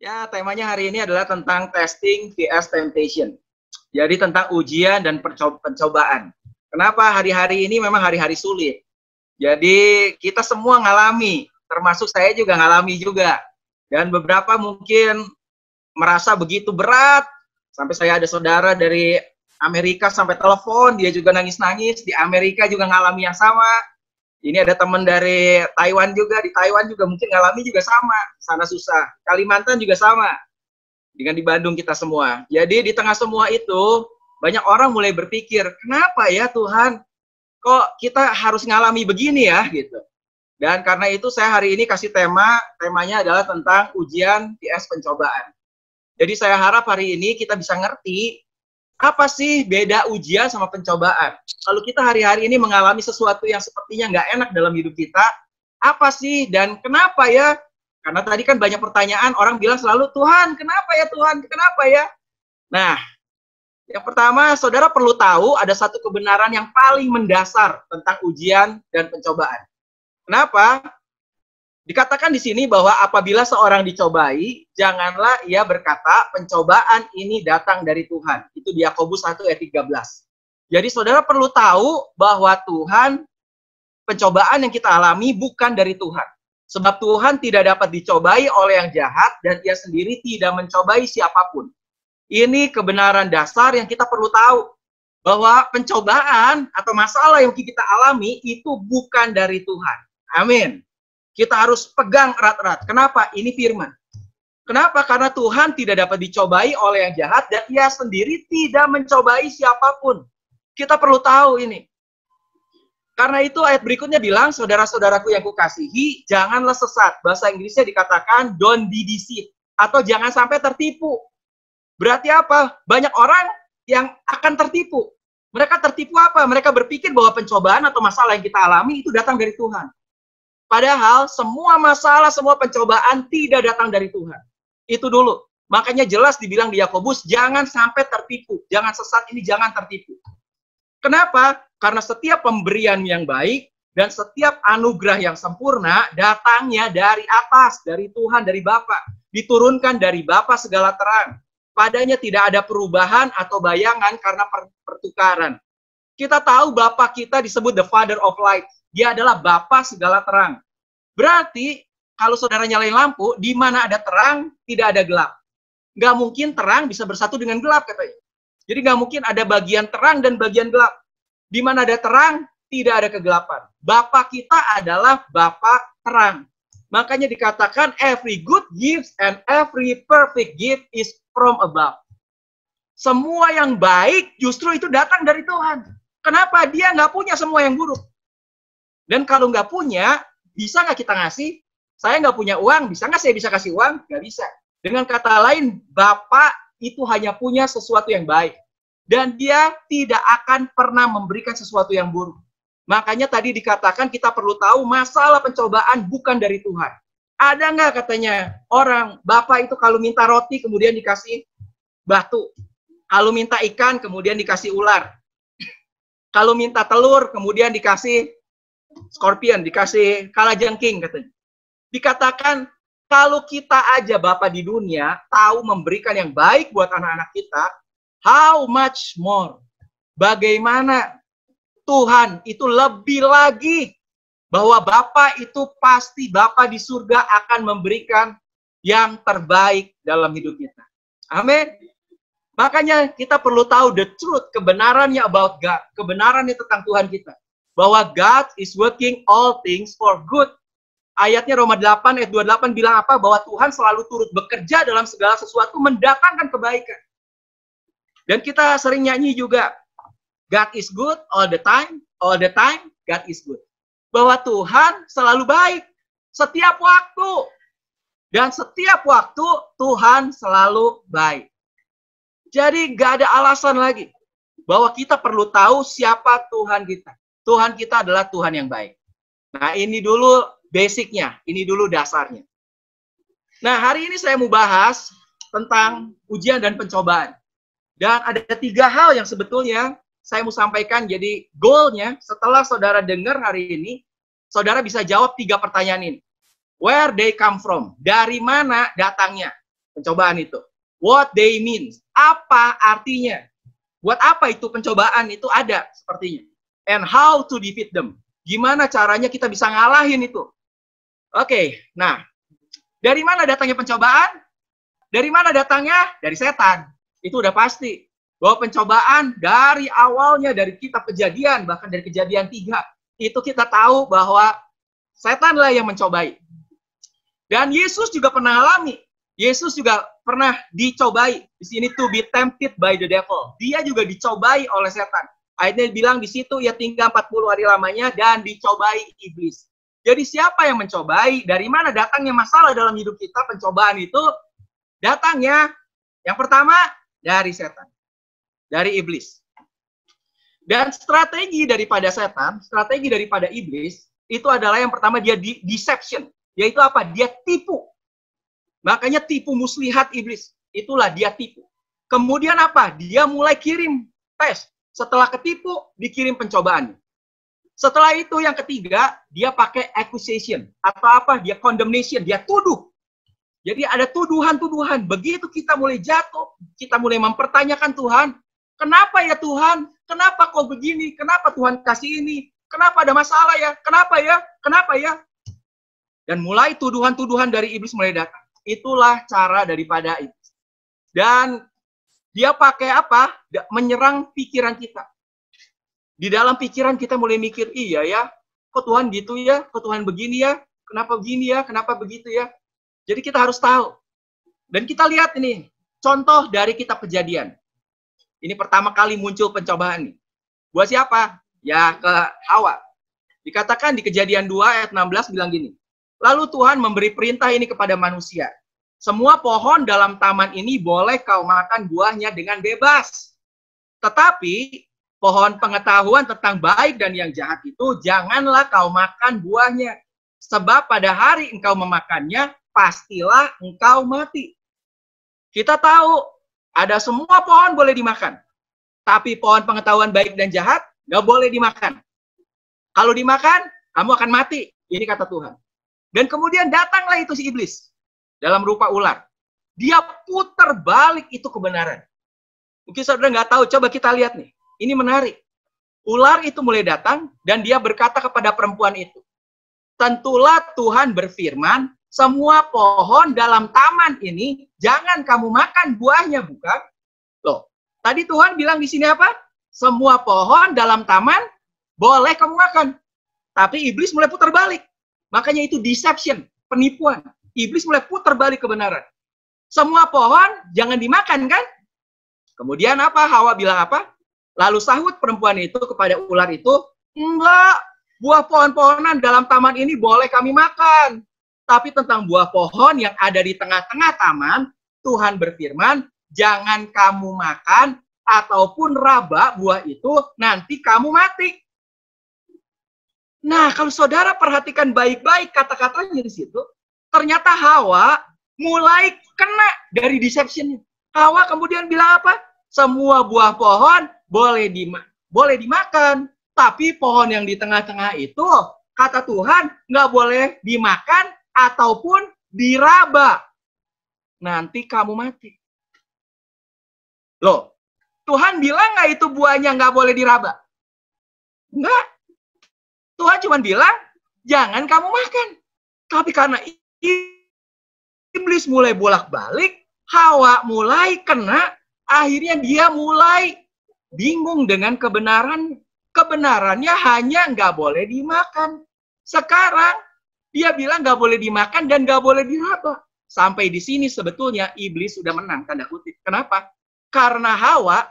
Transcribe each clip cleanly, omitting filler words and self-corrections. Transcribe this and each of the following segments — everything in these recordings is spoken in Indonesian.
Ya, temanya hari ini adalah tentang testing vs temptation. Jadi tentang ujian dan pencobaan. Kenapa hari-hari ini memang hari-hari sulit. Jadi kita semua ngalami, termasuk saya juga ngalami juga. Dan beberapa mungkin merasa begitu berat, sampai saya ada saudara dari Amerika sampai telepon, dia juga nangis-nangis, di Amerika juga ngalami yang sama. Ini ada teman dari Taiwan juga, di Taiwan juga mungkin ngalami juga sama, sana susah. Kalimantan juga sama, dengan di Bandung kita semua. Jadi di tengah semua itu, banyak orang mulai berpikir, kenapa ya Tuhan, kok kita harus ngalami begini ya, gitu. Dan karena itu saya hari ini kasih temanya adalah tentang ujian vs pencobaan. Jadi saya harap hari ini kita bisa ngerti, apa sih beda ujian sama pencobaan? Kalau kita hari-hari ini mengalami sesuatu yang sepertinya nggak enak dalam hidup kita, apa sih dan kenapa ya? Karena tadi kan banyak pertanyaan, orang bilang selalu, Tuhan, kenapa ya Tuhan? Kenapa ya? Nah, yang pertama, saudara perlu tahu ada satu kebenaran yang paling mendasar tentang ujian dan pencobaan. Kenapa? Dikatakan di sini bahwa apabila seorang dicobai, janganlah ia berkata, pencobaan ini datang dari Tuhan. Itu di Yakobus 1 ayat 13. Jadi saudara perlu tahu bahwa Tuhan, pencobaan yang kita alami bukan dari Tuhan. Sebab Tuhan tidak dapat dicobai oleh yang jahat dan ia sendiri tidak mencobai siapapun. Ini kebenaran dasar yang kita perlu tahu. Bahwa pencobaan atau masalah yang kita alami itu bukan dari Tuhan. Amin. Kita harus pegang erat-erat. Kenapa? Ini firman. Kenapa? Karena Tuhan tidak dapat dicobai oleh yang jahat dan ia sendiri tidak mencobai siapapun. Kita perlu tahu ini. Karena itu ayat berikutnya bilang, saudara-saudaraku yang kukasihi, janganlah sesat. Bahasa Inggrisnya dikatakan, don't be deceived. Atau jangan sampai tertipu. Berarti apa? Banyak orang yang akan tertipu. Mereka tertipu apa? Mereka berpikir bahwa pencobaan atau masalah yang kita alami itu datang dari Tuhan. Padahal semua masalah, semua pencobaan tidak datang dari Tuhan. Itu dulu. Makanya jelas dibilang di Yakobus, jangan sampai tertipu. Jangan sesat ini, jangan tertipu. Kenapa? Karena setiap pemberian yang baik dan setiap anugerah yang sempurna datangnya dari atas, dari Tuhan, dari Bapa. Diturunkan dari Bapa segala terang. Padanya tidak ada perubahan atau bayangan karena pertukaran. Kita tahu Bapa kita disebut the Father of Light. Dia adalah Bapa segala terang. Berarti kalau saudara nyalain lampu, di mana ada terang, tidak ada gelap. Nggak mungkin terang bisa bersatu dengan gelap katanya. Jadi nggak mungkin ada bagian terang dan bagian gelap. Di mana ada terang, tidak ada kegelapan. Bapa kita adalah Bapa terang. Makanya dikatakan every good gift and every perfect gift is from above. Semua yang baik justru itu datang dari Tuhan. Kenapa? Dia nggak punya semua yang buruk. Dan kalau nggak punya, bisa nggak kita ngasih? Saya nggak punya uang, bisa nggak saya bisa kasih uang? Nggak bisa. Dengan kata lain, Bapa itu hanya punya sesuatu yang baik. Dan dia tidak akan pernah memberikan sesuatu yang buruk. Makanya tadi dikatakan kita perlu tahu masalah pencobaan bukan dari Tuhan. Ada nggak katanya orang, Bapak itu kalau minta roti kemudian dikasih batu. Kalau minta ikan kemudian dikasih ular. Kalau minta telur kemudian dikasih scorpion, dikasih kalajengking katanya. Dikatakan kalau kita aja Bapak di dunia tahu memberikan yang baik buat anak-anak kita, how much more? Bagaimana Tuhan itu lebih lagi bahwa Bapa itu pasti Bapa di surga akan memberikan yang terbaik dalam hidup kita. Amin. Makanya kita perlu tahu the truth, kebenarannya about God, kebenarannya tentang Tuhan kita. Bahwa God is working all things for good. Ayatnya Roma 8 ayat 28 bilang apa? Bahwa Tuhan selalu turut bekerja dalam segala sesuatu mendatangkan kebaikan. Dan kita sering nyanyi juga, God is good all the time God is good. Bahwa Tuhan selalu baik setiap waktu. Dan setiap waktu Tuhan selalu baik. Jadi gak ada alasan lagi bahwa kita perlu tahu siapa Tuhan kita. Tuhan kita adalah Tuhan yang baik. Nah ini dulu basicnya, ini dulu dasarnya. Nah hari ini saya mau bahas tentang ujian dan pencobaan. Dan ada 3 hal yang sebetulnya saya mau sampaikan, jadi goalnya setelah saudara dengar hari ini, saudara bisa jawab 3 pertanyaan ini. Where they come from? Dari mana datangnya? pencobaan itu. What they mean. Apa artinya? Buat apa itu pencobaan itu ada sepertinya. And how to defeat them. Gimana caranya kita bisa ngalahin itu. Oke, nah. Dari mana datangnya pencobaan? Dari mana datangnya? Dari setan. Itu udah pasti. Bahwa pencobaan dari awalnya, dari kitab Kejadian, bahkan dari Kejadian 3, itu kita tahu bahwa setanlah yang mencobai. Dan Yesus juga pernah alami. Yesus juga pernah dicobai. Di sini to be tempted by the devil. Dia juga dicobai oleh setan. Ayatnya bilang di situ ia tinggal 40 hari lamanya dan dicobai iblis. Jadi siapa yang mencobai? Dari mana datangnya masalah dalam hidup kita? Pencobaan itu datangnya yang pertama dari setan. Dari iblis. Dan strategi daripada setan, strategi daripada iblis, itu adalah yang pertama dia deception. Yaitu apa? Dia tipu. Makanya tipu muslihat iblis. Itulah dia tipu. Kemudian apa? Dia mulai kirim tes. Setelah ketipu, dikirim pencobaan. Setelah itu yang ketiga, dia pakai accusation. Atau apa? Dia condemnation. Dia tuduh. Jadi ada tuduhan-tuduhan. Begitu kita mulai jatuh, kita mulai mempertanyakan Tuhan. Kenapa ya Tuhan? Kenapa kok begini? Kenapa Tuhan kasih ini? Kenapa ada masalah ya? Kenapa ya? Kenapa ya? Dan mulai tuduhan-tuduhan dari iblis mulai datang. Itulah cara daripada iblis. Dan dia pakai apa? Menyerang pikiran kita. Di dalam pikiran kita mulai mikir, iya ya, kok Tuhan gitu ya? Kok Tuhan begini ya? Kenapa begini ya? Kenapa begitu ya? Jadi kita harus tahu. Dan kita lihat ini, contoh dari kitab Kejadian. Ini pertama kali muncul pencobaan nih. Buat siapa? Ya ke Hawa. Dikatakan di Kejadian 2 ayat 16 bilang gini. Lalu Tuhan memberi perintah ini kepada manusia. Semua pohon dalam taman ini boleh kau makan buahnya dengan bebas. Tetapi pohon pengetahuan tentang baik dan yang jahat itu janganlah kau makan buahnya. Sebab pada hari engkau memakannya, pastilah engkau mati. Kita tahu ada semua pohon boleh dimakan. Tapi pohon pengetahuan baik dan jahat nggak boleh dimakan. Kalau dimakan, kamu akan mati. Ini kata Tuhan. Dan kemudian datanglah itu si iblis. Dalam rupa ular. Dia putar balik itu kebenaran. Mungkin saudara nggak tahu, coba kita lihat nih. Ini menarik. Ular itu mulai datang dan dia berkata kepada perempuan itu. Tentulah Tuhan berfirman, semua pohon dalam taman ini jangan kamu makan buahnya, bukan? Loh, tadi Tuhan bilang di sini apa? Semua pohon dalam taman boleh kamu makan. Tapi iblis mulai putar balik. Makanya itu deception, penipuan. Iblis mulai putar balik kebenaran. Semua pohon jangan dimakan, kan? Kemudian apa? Hawa bilang apa? Lalu sahut perempuan itu kepada ular itu, enggak, buah pohon-pohonan dalam taman ini boleh kami makan. Tapi tentang buah pohon yang ada di tengah-tengah taman, Tuhan berfirman, jangan kamu makan ataupun raba buah itu, nanti kamu mati. Nah, kalau saudara perhatikan baik-baik kata-katanya di situ, ternyata Hawa mulai kena dari deception-nya. Hawa kemudian bilang apa? Semua buah pohon boleh dimakan, tapi pohon yang di tengah-tengah itu, kata Tuhan, nggak boleh dimakan ataupun diraba. Nanti kamu mati. Loh, Tuhan bilang nggak itu buahnya nggak boleh diraba? Enggak. Tuhan cuma bilang, jangan kamu makan. Tapi karena iblis mulai bolak-balik, Hawa mulai kena, akhirnya dia mulai bingung dengan kebenaran. Kebenarannya hanya nggak boleh dimakan. Sekarang, dia bilang nggak boleh dimakan dan nggak boleh diraba. Sampai di sini sebetulnya iblis sudah menang, tanda kutip. Kenapa? Karena Hawa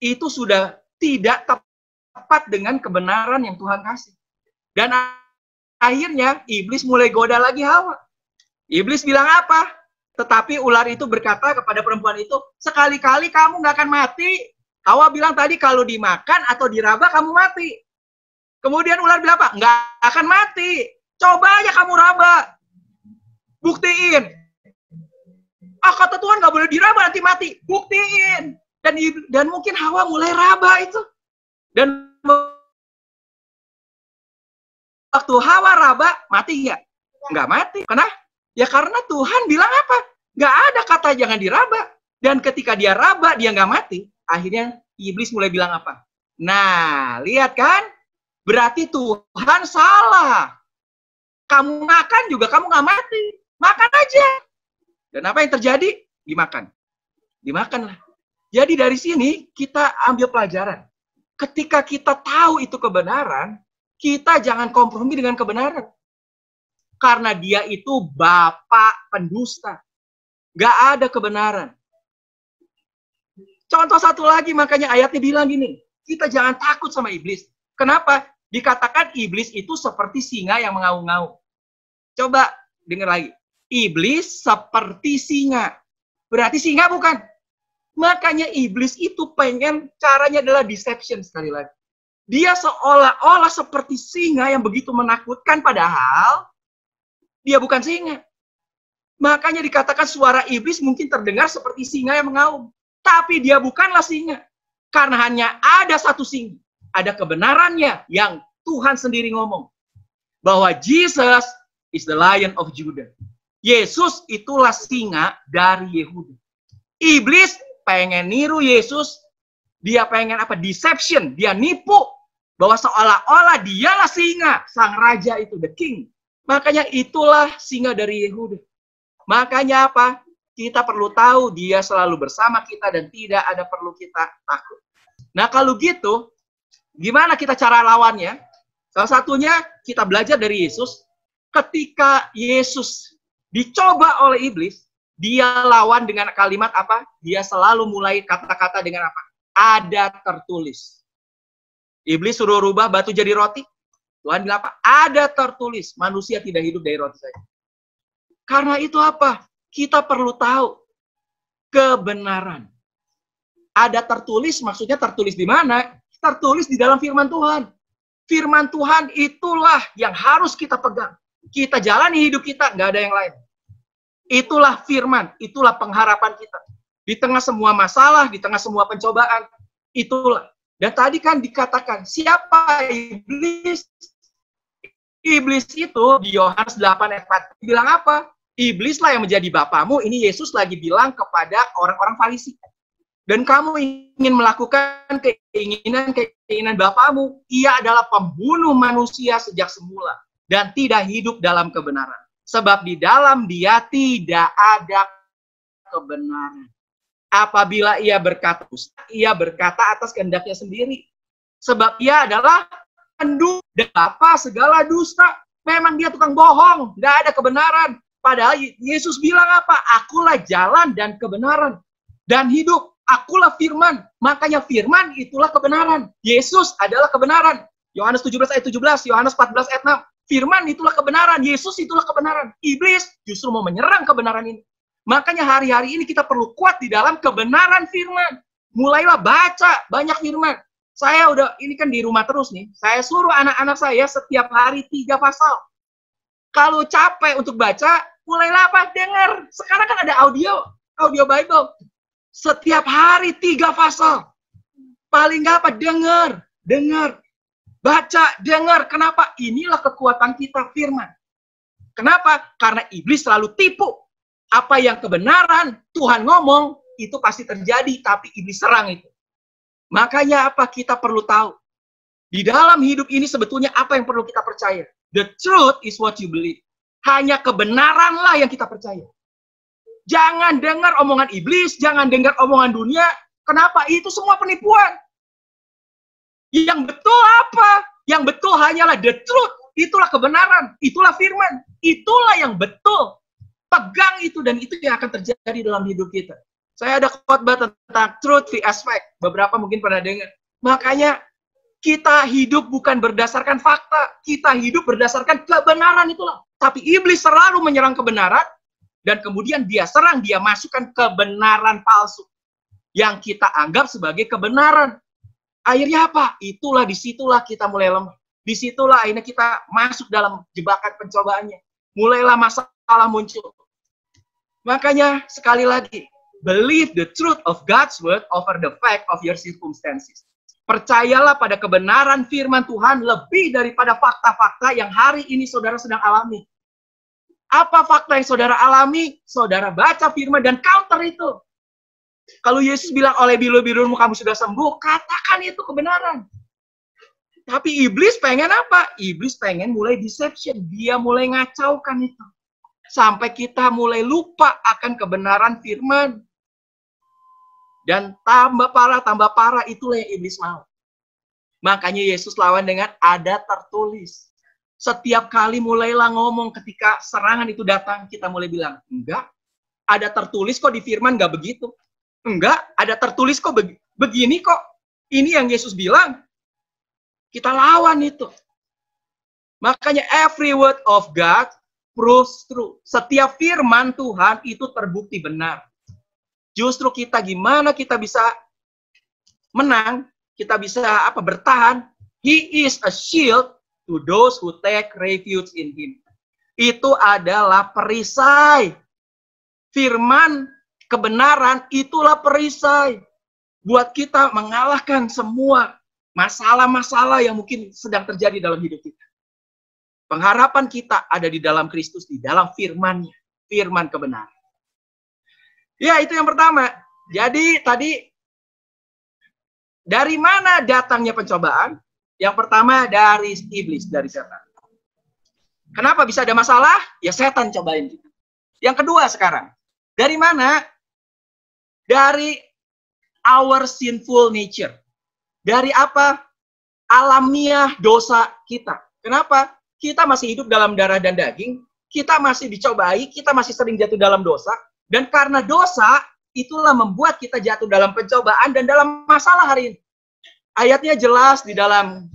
itu sudah tidak tepat dengan kebenaran yang Tuhan kasih. Dan akhirnya iblis mulai goda lagi Hawa. Iblis bilang apa? Tetapi ular itu berkata kepada perempuan itu, sekali-kali kamu nggak akan mati. Hawa bilang tadi kalau dimakan atau diraba kamu mati. Kemudian ular bilang apa? Nggak akan mati. Coba aja kamu raba. Buktiin. Kata Tuhan nggak boleh diraba nanti mati. Buktiin. Dan mungkin Hawa mulai raba itu. Dan waktu Hawa raba, mati nggak? Nggak mati. Kenapa? Ya karena Tuhan bilang apa? Nggak ada kata jangan diraba. Dan ketika dia raba, dia nggak mati. Akhirnya iblis mulai bilang apa? Nah, lihat kan? Berarti Tuhan salah. Kamu makan juga kamu nggak mati. Makan aja. Dan apa yang terjadi? Dimakan. Dimakanlah. Jadi dari sini kita ambil pelajaran. Ketika kita tahu itu kebenaran, kita jangan kompromi dengan kebenaran. Karena dia itu bapak pendusta. Nggak ada kebenaran. Contoh satu lagi, makanya ayatnya bilang gini, kita jangan takut sama iblis. Kenapa? Dikatakan iblis itu seperti singa yang mengaum-ngaum. Coba dengar lagi. Iblis seperti singa. Berarti singa bukan? Makanya iblis itu pengen, caranya adalah deception sekali lagi. Dia seolah-olah seperti singa yang begitu menakutkan, padahal dia bukan singa. Makanya dikatakan suara iblis mungkin terdengar seperti singa yang mengaum. Tapi dia bukanlah singa. Karena hanya ada satu singa. Ada kebenarannya yang Tuhan sendiri ngomong. Bahwa Jesus is the Lion of Judah. Yesus itulah singa dari Yehuda. Iblis pengen niru Yesus. Dia pengen apa? Deception. Dia nipu. Bahwa seolah-olah dialah singa. Sang raja itu, the king. Makanya itulah singa dari Yehuda. Makanya apa? Kita perlu tahu dia selalu bersama kita dan tidak ada perlu kita takut. Nah kalau gitu, gimana kita cara lawannya? Salah satunya kita belajar dari Yesus. Ketika Yesus dicoba oleh iblis, dia lawan dengan kalimat apa? Dia selalu mulai kata-kata dengan apa? Ada tertulis. Iblis suruh rubah batu jadi roti. Tuhan bilang apa? Ada tertulis. Manusia tidak hidup dari roti saja. Karena itu apa? Kita perlu tahu kebenaran. Ada tertulis, maksudnya tertulis di mana? Tertulis di dalam firman Tuhan. Firman Tuhan itulah yang harus kita pegang. Kita jalani hidup kita, nggak ada yang lain. Itulah firman, itulah pengharapan kita. Di tengah semua masalah, di tengah semua pencobaan, itulah. Dan tadi kan dikatakan, siapa iblis? Iblis itu di Yohanes 8 ayat 4 bilang apa? Iblislah yang menjadi bapamu. Ini Yesus lagi bilang kepada orang-orang Farisi. Dan kamu ingin melakukan keinginan bapamu. Ia adalah pembunuh manusia sejak semula. Dan tidak hidup dalam kebenaran. Sebab di dalam dia tidak ada kebenaran. Apabila ia berkata atas kehendaknya sendiri. Sebab ia adalah pendusta dan bapa segala dusta. Memang dia tukang bohong. Nggak ada kebenaran. Padahal Yesus bilang apa? Akulah jalan dan kebenaran dan hidup. Akulah firman. Makanya firman itulah kebenaran. Yesus adalah kebenaran. Yohanes 17 ayat 17, Yohanes 14 ayat 6. Firman itulah kebenaran. Yesus itulah kebenaran. Iblis justru mau menyerang kebenaran ini. Makanya hari-hari ini kita perlu kuat di dalam kebenaran firman. Mulailah baca banyak firman. Saya ini kan di rumah terus nih. Saya suruh anak-anak saya setiap hari 3 pasal. Kalau capek untuk baca, mulailah apa? Dengar. Sekarang kan ada audio Bible. Setiap hari 3 pasal. Paling nggak apa? Dengar. Baca, dengar. Kenapa? Inilah kekuatan kita firman. Kenapa? Karena iblis selalu tipu. Apa yang kebenaran, Tuhan ngomong, itu pasti terjadi, tapi iblis serang itu. Makanya apa? Kita perlu tahu. Di dalam hidup ini sebetulnya apa yang perlu kita percaya? The truth is what you believe. Hanya kebenaranlah yang kita percaya. Jangan dengar omongan iblis, jangan dengar omongan dunia. Kenapa? Itu semua penipuan. Yang betul apa? Yang betul hanyalah the truth. Itulah kebenaran. Itulah firman. Itulah yang betul. Pegang itu dan itu yang akan terjadi dalam hidup kita. Saya ada khotbah tentang truth vs fact. Beberapa mungkin pernah dengar. Makanya kita hidup bukan berdasarkan fakta. Kita hidup berdasarkan kebenaran itulah. Tapi iblis selalu menyerang kebenaran. Dan kemudian dia serang, dia masukkan kebenaran palsu. Yang kita anggap sebagai kebenaran. Akhirnya apa? Itulah, disitulah kita mulai lemah. Disitulah akhirnya kita masuk dalam jebakan pencobaannya. Mulailah masalah muncul. Makanya sekali lagi, believe the truth of God's word over the fact of your circumstances. Percayalah pada kebenaran firman Tuhan lebih daripada fakta-fakta yang hari ini saudara sedang alami. Apa fakta yang saudara alami? Saudara baca firman dan counter itu. Kalau Yesus bilang oleh bilu-bilumu kamu sudah sembuh, katakan itu kebenaran. Tapi iblis pengen apa? Iblis pengen mulai deception. Dia mulai ngacaukan itu. Sampai kita mulai lupa akan kebenaran firman. Dan tambah parah, itulah yang iblis mau. Makanya Yesus lawan dengan ada tertulis. Setiap kali mulailah ngomong ketika serangan itu datang, kita mulai bilang, enggak, ada tertulis kok di firman, enggak begitu. Enggak, ada tertulis kok begini kok. Ini yang Yesus bilang. Kita lawan itu. Makanya every word of God proves true. Setiap firman Tuhan itu terbukti benar. Justru kita gimana kita bisa menang, kita bisa bertahan. He is a shield to those who take refuge in Him. Itu adalah perisai. Firman kebenaran itulah perisai buat kita mengalahkan semua masalah-masalah yang mungkin sedang terjadi dalam hidup kita. Pengharapan kita ada di dalam Kristus, di dalam firman-Nya, firman kebenaran. Ya, itu yang pertama. Jadi tadi dari mana datangnya pencobaan? Yang pertama dari iblis, dari setan. Kenapa bisa ada masalah? Ya setan cobain kita. Yang kedua sekarang, dari mana? Dari our sinful nature. Dari apa? Alamiah dosa kita. Kenapa? Kita masih hidup dalam darah dan daging, kita masih dicobai, kita masih sering jatuh dalam dosa, dan karena dosa, itulah membuat kita jatuh dalam pencobaan dan dalam masalah hari ini. Ayatnya jelas di dalam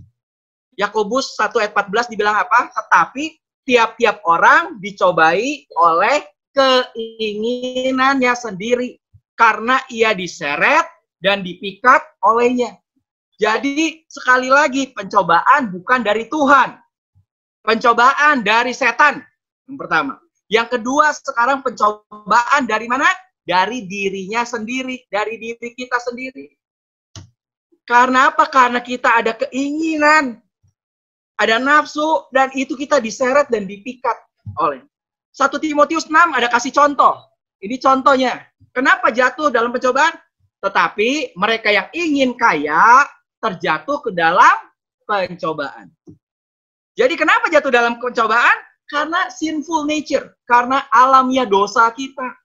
Yakobus 1 ayat 14 dibilang apa? Tetapi tiap-tiap orang dicobai oleh keinginannya sendiri, karena ia diseret dan dipikat olehnya. Jadi sekali lagi pencobaan bukan dari Tuhan. Pencobaan dari setan. Yang pertama. Yang kedua sekarang pencobaan dari mana? Dari dirinya sendiri. Dari diri kita sendiri. Karena apa? Karena kita ada keinginan. Ada nafsu. Dan itu kita diseret dan dipikat oleh. 1 Timotius 6 ada kasih contoh. Ini contohnya. Kenapa jatuh dalam pencobaan? Tetapi mereka yang ingin kaya terjatuh ke dalam pencobaan. Jadi kenapa jatuh dalam pencobaan? Karena sinful nature. Karena alamiah dosa kita.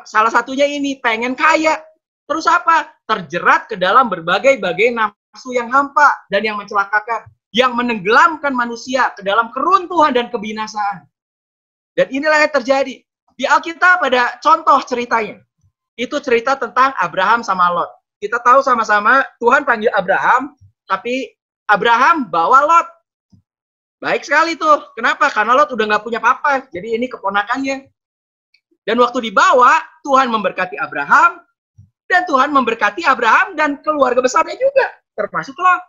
Salah satunya ini, pengen kaya. Terus apa? Terjerat ke dalam berbagai-bagai nafsu yang hampa dan yang mencelakakan. Yang menenggelamkan manusia ke dalam keruntuhan dan kebinasaan. Dan inilah yang terjadi. Di Alkitab ada contoh ceritanya. Itu cerita tentang Abraham sama Lot. Kita tahu sama-sama Tuhan panggil Abraham, tapi Abraham bawa Lot. Baik sekali tuh. Kenapa? Karena Lot udah nggak punya apa-apa. Jadi ini keponakannya. Dan waktu dibawa, Tuhan memberkati Abraham, dan Tuhan memberkati Abraham dan keluarga besarnya juga, termasuk Lot.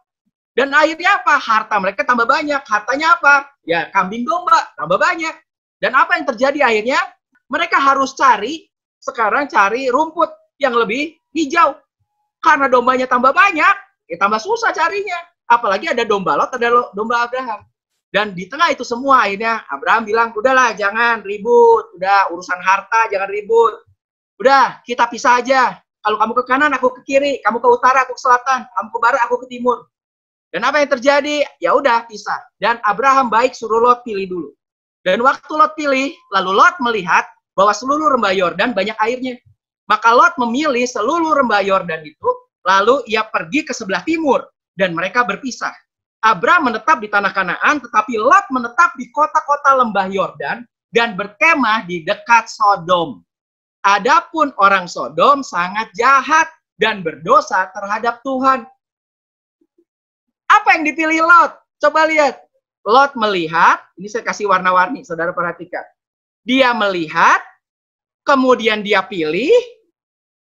Dan akhirnya apa? Harta mereka tambah banyak. Hartanya apa? Ya kambing domba, tambah banyak. Dan apa yang terjadi akhirnya? Mereka harus cari rumput yang lebih hijau. Karena dombanya tambah banyak, ya tambah susah carinya. Apalagi ada domba Lot, ada domba Abraham. Dan di tengah itu semua akhirnya Abraham bilang, udahlah jangan ribut. Udah urusan harta jangan ribut. Udah kita pisah aja. Kalau kamu ke kanan, aku ke kiri. Kamu ke utara, aku ke selatan. Kamu ke barat, aku ke timur. Dan apa yang terjadi? Ya udah pisah. Dan Abraham baik suruh Lot pilih dulu. Dan waktu Lot pilih, lalu Lot melihat bahwa seluruh rembah Yordan banyak airnya. Maka Lot memilih seluruh rembah Yordan itu, lalu ia pergi ke sebelah timur, dan mereka berpisah. Abram menetap di tanah Kanaan, tetapi Lot menetap di kota-kota lembah Yordan, dan berkemah di dekat Sodom. Adapun orang Sodom sangat jahat, dan berdosa terhadap Tuhan. Apa yang dipilih Lot? Coba lihat. Lot melihat, ini saya kasih warna-warni, saudara perhatikan. Dia melihat, kemudian dia pilih,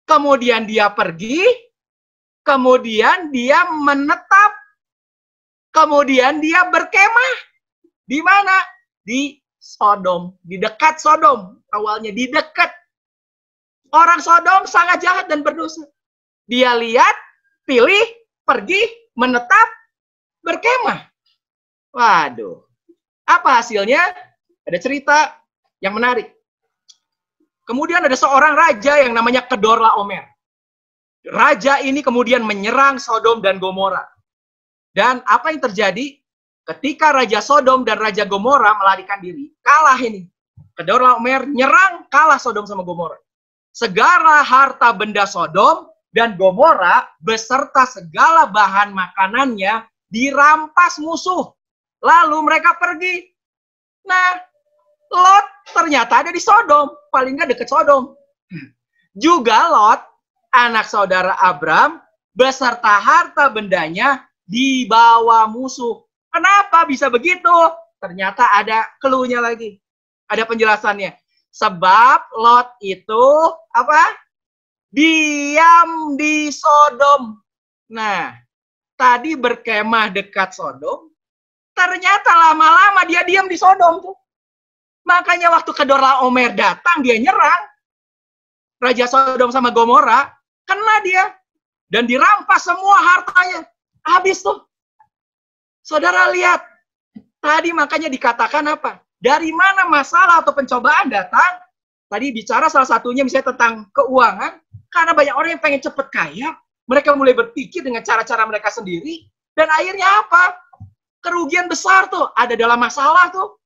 kemudian dia pergi, kemudian dia menetap, kemudian dia berkemah. Di mana? Di Sodom, di dekat Sodom. Awalnya di dekat. Orang Sodom sangat jahat dan berdosa. Dia lihat, pilih, pergi, menetap, berkemah. Waduh. Apa hasilnya? Ada cerita yang menarik. Kemudian ada seorang raja yang namanya Kedorlaomer. Raja ini kemudian menyerang Sodom dan Gomora. Dan apa yang terjadi? Ketika Raja Sodom dan Raja Gomora melarikan diri, kalah ini. Kedorlaomer nyerang, kalah Sodom sama Gomora. Segala harta benda Sodom dan Gomora beserta segala bahan makanannya dirampas musuh. Lalu mereka pergi. Nah, Lot ternyata ada di Sodom, paling nggak dekat Sodom. Juga Lot, anak saudara Abram, beserta harta bendanya dibawa musuh. Kenapa bisa begitu? Ternyata ada clue-nya lagi. Ada penjelasannya. Sebab Lot itu apa? Diam di Sodom. Nah, tadi berkemah dekat Sodom, ternyata lama-lama dia diam di Sodom tuh. Makanya waktu Kedorlaomer datang, dia nyerang Raja Sodom sama Gomora, kena dia. Dan dirampas semua hartanya. Habis tuh. Saudara lihat, tadi makanya dikatakan apa? Dari mana masalah atau pencobaan datang? Tadi bicara salah satunya misalnya tentang keuangan. Karena banyak orang yang pengen cepat kaya. Mereka mulai berpikir dengan cara-cara mereka sendiri. Dan akhirnya apa? Kerugian besar tuh. Ada dalam masalah tuh.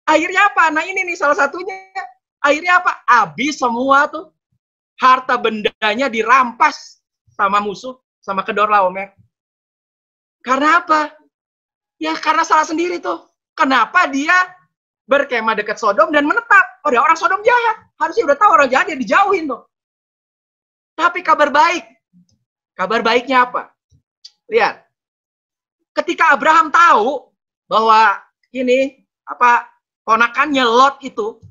Akhirnya apa? Nah ini nih salah satunya. Akhirnya apa? Habis semua tuh. Harta bendanya dirampas sama musuh. Sama Kedorlaomer. Karena apa? Ya karena salah sendiri tuh. Kenapa dia berkemah dekat Sodom dan menetap? Pada orang Sodom jahat. Harusnya udah tahu orang jahat ya dijauhin tuh. Tapi kabar baik. Kabar baiknya apa? Lihat. Ketika Abraham tahu bahwa ini apa ponakannya Lot itu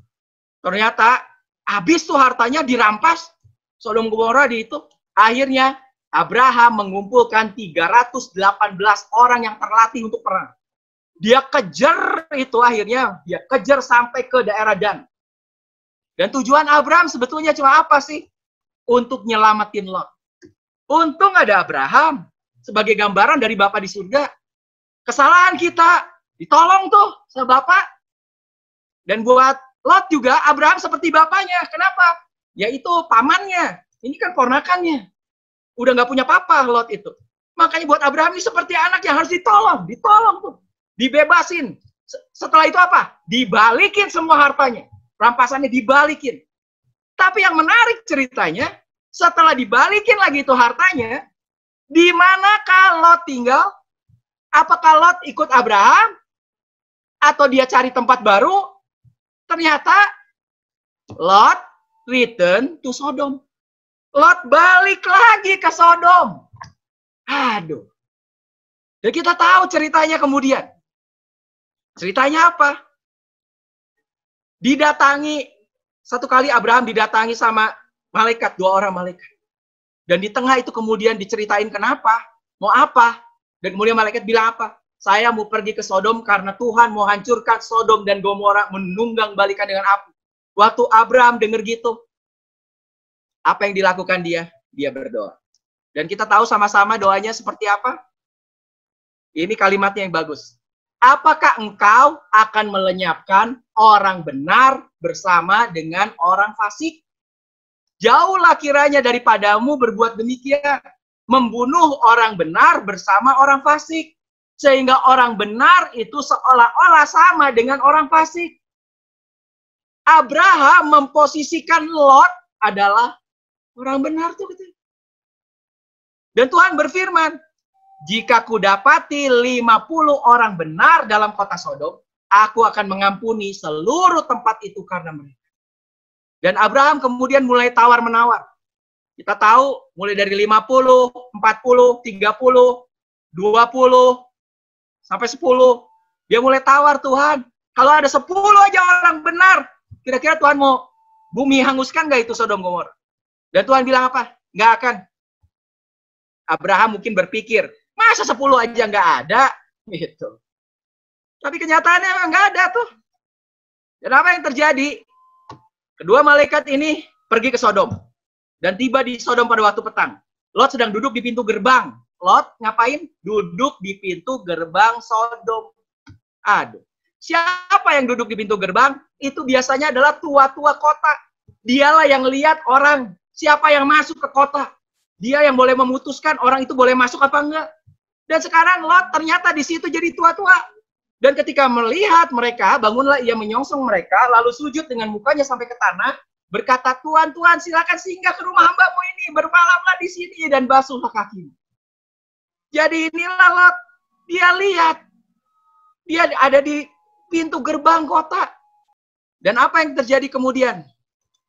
ternyata habis tuh hartanya dirampas Sodom Gomora di itu. Akhirnya Abraham mengumpulkan 318 orang yang terlatih untuk perang. Dia kejar itu akhirnya, dia kejar sampai ke daerah Dan. Dan tujuan Abraham sebetulnya cuma apa sih? Untuk nyelamatin Lot. Untung ada Abraham sebagai gambaran dari Bapa di surga. Kesalahan kita ditolong tuh sama Bapa. Dan buat Lot juga Abraham seperti bapaknya. Kenapa? Yaitu pamannya. Ini kan ponakannya. Udah nggak punya papa Lot itu. Makanya buat Abraham ini seperti anak yang harus ditolong. Ditolong tuh. Dibebasin. Setelah itu apa? Dibalikin semua hartanya. Rampasannya dibalikin. Tapi yang menarik ceritanya, setelah dibalikin lagi itu hartanya, di manakah Lot tinggal? Apakah Lot ikut Abraham? Atau dia cari tempat baru? Ternyata Lot return to Sodom. Lot balik lagi ke Sodom. Aduh. Dan kita tahu ceritanya kemudian. Ceritanya apa? Didatangi, satu kali Abraham didatangi sama malaikat, 2 orang malaikat. Dan di tengah itu kemudian diceritain kenapa, mau apa. Dan kemudian malaikat bilang apa? Saya mau pergi ke Sodom karena Tuhan mau hancurkan Sodom dan Gomora, menunggang balikan dengan api. Waktu Abraham dengar gitu, apa yang dilakukan dia? Dia berdoa. Dan kita tahu sama-sama doanya seperti apa? Ini kalimatnya yang bagus. Apakah engkau akan melenyapkan orang benar bersama dengan orang fasik? Jauhlah kiranya daripadamu berbuat demikian. Membunuh orang benar bersama orang fasik. Sehingga orang benar itu seolah-olah sama dengan orang fasik. Abraham memposisikan Lot adalah orang benar tuh. Dan Tuhan berfirman, jika kudapati 50 orang benar dalam kota Sodom, aku akan mengampuni seluruh tempat itu karena mereka. Dan Abraham kemudian mulai tawar-menawar. Kita tahu mulai dari 50, 40, 30, 20, sampai 10. Dia mulai tawar Tuhan. Kalau ada 10 aja orang benar, kira-kira Tuhan mau bumi hanguskan nggak itu Sodom Gomora? Dan Tuhan bilang apa? Nggak akan. Abraham mungkin berpikir, masa 10 aja nggak ada? Gitu. Tapi kenyataannya memang nggak ada tuh. Dan apa yang terjadi? Kedua malaikat ini pergi ke Sodom. Dan tiba di Sodom pada waktu petang. Lot sedang duduk di pintu gerbang. Lot ngapain? Duduk di pintu gerbang Sodom. Aduh. Siapa yang duduk di pintu gerbang? Itu biasanya adalah tua-tua kota. Dialah yang lihat orang, siapa yang masuk ke kota. Dia yang boleh memutuskan orang itu boleh masuk apa enggak. Dan sekarang Lot ternyata di situ jadi tua-tua. Dan ketika melihat mereka, bangunlah ia menyongsong mereka, lalu sujud dengan mukanya sampai ke tanah, berkata, Tuhan, Tuhan, silakan singgah ke rumah hamba-Mu ini, bermalamlah di sini dan basuhlah kakimu. Jadi inilah Lot, dia lihat, dia ada di pintu gerbang kota. Dan apa yang terjadi kemudian?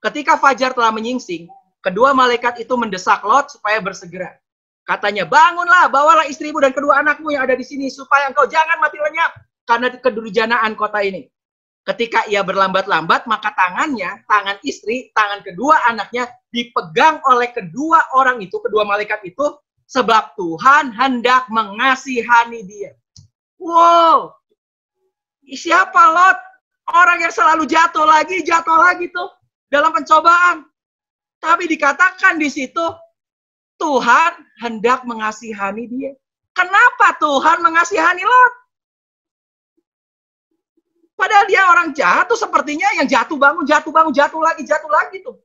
Ketika fajar telah menyingsing, kedua malaikat itu mendesak Lot supaya bersegera. Katanya, bangunlah, bawalah istrimu dan kedua anakmu yang ada di sini, supaya engkau jangan mati lenyap karena kedurjanaan kota ini. Ketika ia berlambat-lambat, maka tangannya, tangan istri, tangan kedua anaknya dipegang oleh kedua orang itu, kedua malaikat itu, sebab Tuhan hendak mengasihani dia. Wow, siapa Lot? Orang yang selalu jatuh lagi tuh dalam pencobaan. Tapi dikatakan di situ, Tuhan hendak mengasihani dia. Kenapa Tuhan mengasihani Lot? Padahal dia orang jatuh sepertinya yang jatuh bangun, jatuh lagi tuh.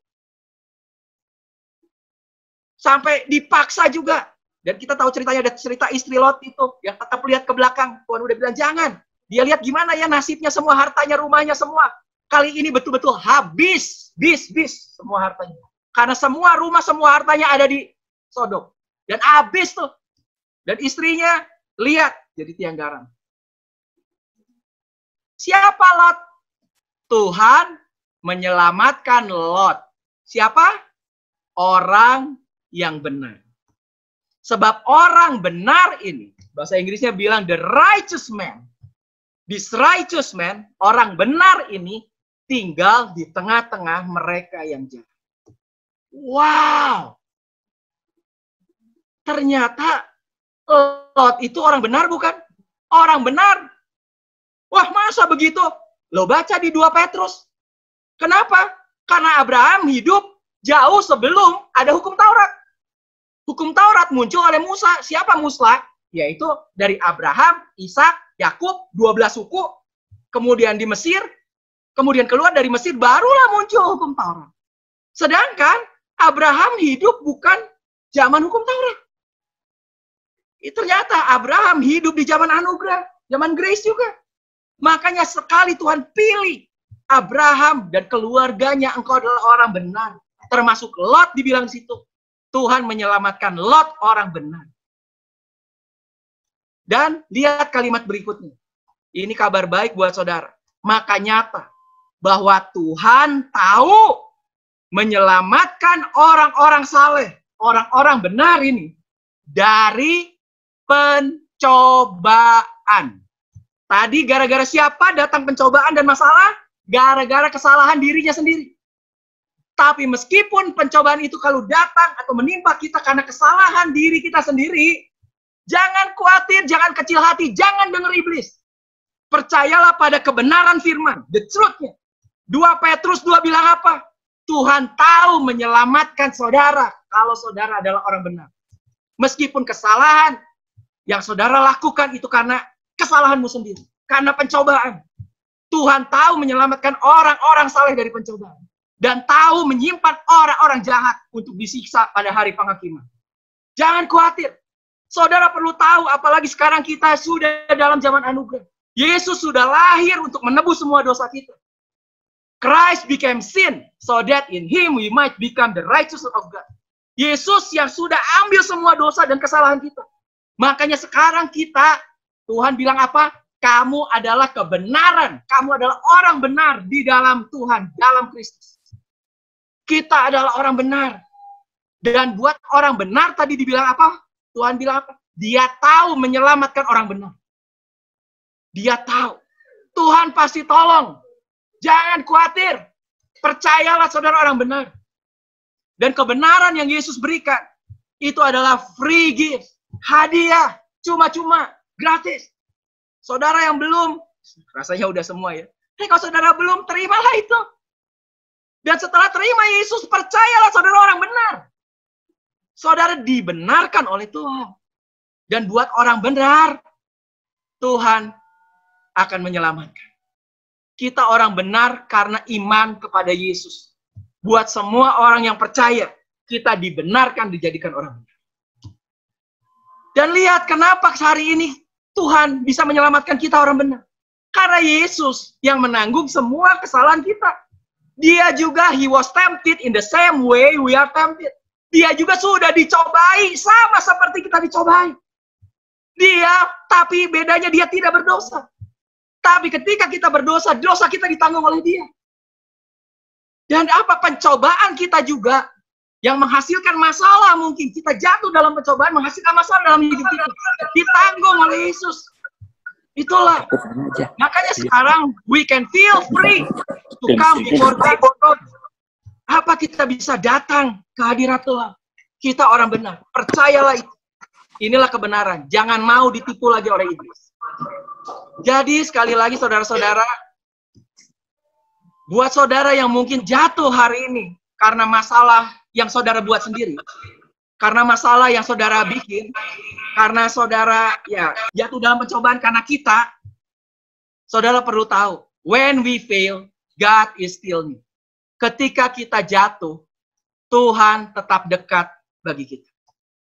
Sampai dipaksa juga. Dan kita tahu ceritanya, ada cerita istri Lot itu yang tetap lihat ke belakang. Tuhan udah bilang, jangan. Dia lihat gimana ya nasibnya, semua hartanya, rumahnya, semua. Kali ini betul-betul habis, bis semua hartanya. Karena semua rumah, semua hartanya ada di Sodom. Dan habis tuh. Dan istrinya lihat jadi tiang garam. Siapa Lot? Tuhan menyelamatkan Lot. Siapa? Orang yang benar. Sebab orang benar ini, bahasa Inggrisnya bilang the righteous man. This righteous man, orang benar ini tinggal di tengah-tengah mereka yang jahat. Wow. Ternyata Lot itu orang benar bukan? Orang benar. Wah, masa begitu? Lo baca di 2 Petrus. Kenapa? Karena Abraham hidup jauh sebelum ada hukum Taurat. Hukum Taurat muncul oleh Musa. Siapa Musa? Yaitu dari Abraham, Ishak, Yakub, 12 suku. Kemudian di Mesir. Kemudian keluar dari Mesir, barulah muncul hukum Taurat. Sedangkan Abraham hidup bukan zaman hukum Taurat. Ternyata Abraham hidup di zaman anugerah. Zaman grace juga. Makanya sekali Tuhan pilih Abraham dan keluarganya, engkau adalah orang benar. Termasuk Lot dibilang di situ. Tuhan menyelamatkan Lot orang benar. Dan lihat kalimat berikutnya. Ini kabar baik buat saudara. Maka nyata bahwa Tuhan tahu menyelamatkan orang-orang saleh, orang-orang benar ini dari pencobaan. Tadi gara-gara siapa datang pencobaan dan masalah? Gara-gara kesalahan dirinya sendiri. Tapi meskipun pencobaan itu kalau datang atau menimpa kita karena kesalahan diri kita sendiri, jangan khawatir, jangan kecil hati, jangan dengar iblis. Percayalah pada kebenaran firman, the truth-nya. 2 Petrus 2 bilang apa? Tuhan tahu menyelamatkan saudara kalau saudara adalah orang benar. Meskipun kesalahan yang saudara lakukan itu karena kesalahanmu sendiri. Karena pencobaan. Tuhan tahu menyelamatkan orang-orang saleh dari pencobaan. Dan tahu menyimpan orang-orang jahat untuk disiksa pada hari penghakiman. Jangan khawatir. Saudara perlu tahu, apalagi sekarang kita sudah dalam zaman anugerah. Yesus sudah lahir untuk menebus semua dosa kita. Christ became sin, so that in him we might become the righteousness of God. Yesus yang sudah ambil semua dosa dan kesalahan kita. Makanya sekarang kita, Tuhan bilang apa? Kamu adalah kebenaran. Kamu adalah orang benar di dalam Tuhan, dalam Kristus. Kita adalah orang benar. Dan buat orang benar tadi dibilang apa? Tuhan bilang apa? Dia tahu menyelamatkan orang benar. Dia tahu. Tuhan pasti tolong. Jangan khawatir. Percayalah saudara orang benar. Dan kebenaran yang Yesus berikan, itu adalah free gift. Hadiah. Cuma-cuma. Gratis. Saudara yang belum, rasanya udah semua ya. Kalau saudara belum, terimalah itu. Dan setelah terima Yesus, percayalah saudara orang benar. Saudara dibenarkan oleh Tuhan. Dan buat orang benar, Tuhan akan menyelamatkan. Kita orang benar karena iman kepada Yesus. Buat semua orang yang percaya, kita dibenarkan, dijadikan orang benar. Dan lihat kenapa hari ini Tuhan bisa menyelamatkan kita orang benar. Karena Yesus yang menanggung semua kesalahan kita. Dia juga, he was tempted in the same way we are tempted. Dia juga sudah dicobai sama seperti kita dicobai. Dia, tapi bedanya dia tidak berdosa. Tapi ketika kita berdosa, dosa kita ditanggung oleh dia. Dan apa pencobaan kita juga yang menghasilkan masalah, mungkin kita jatuh dalam pencobaan, menghasilkan masalah dalam hidup kita, ditanggung oleh Yesus. Itulah. Makanya sekarang we can feel free to come before God. Apa kita bisa datang ke hadirat Tuhan? Kita orang benar. Percayalah itu. Inilah kebenaran. Jangan mau ditipu lagi oleh iblis. Jadi sekali lagi saudara-saudara, buat saudara yang mungkin jatuh hari ini karena masalah yang saudara buat sendiri, karena masalah yang saudara bikin, karena saudara ya jatuh dalam pencobaan karena kita, saudara perlu tahu, when we fail, God is still near. Ketika kita jatuh, Tuhan tetap dekat bagi kita.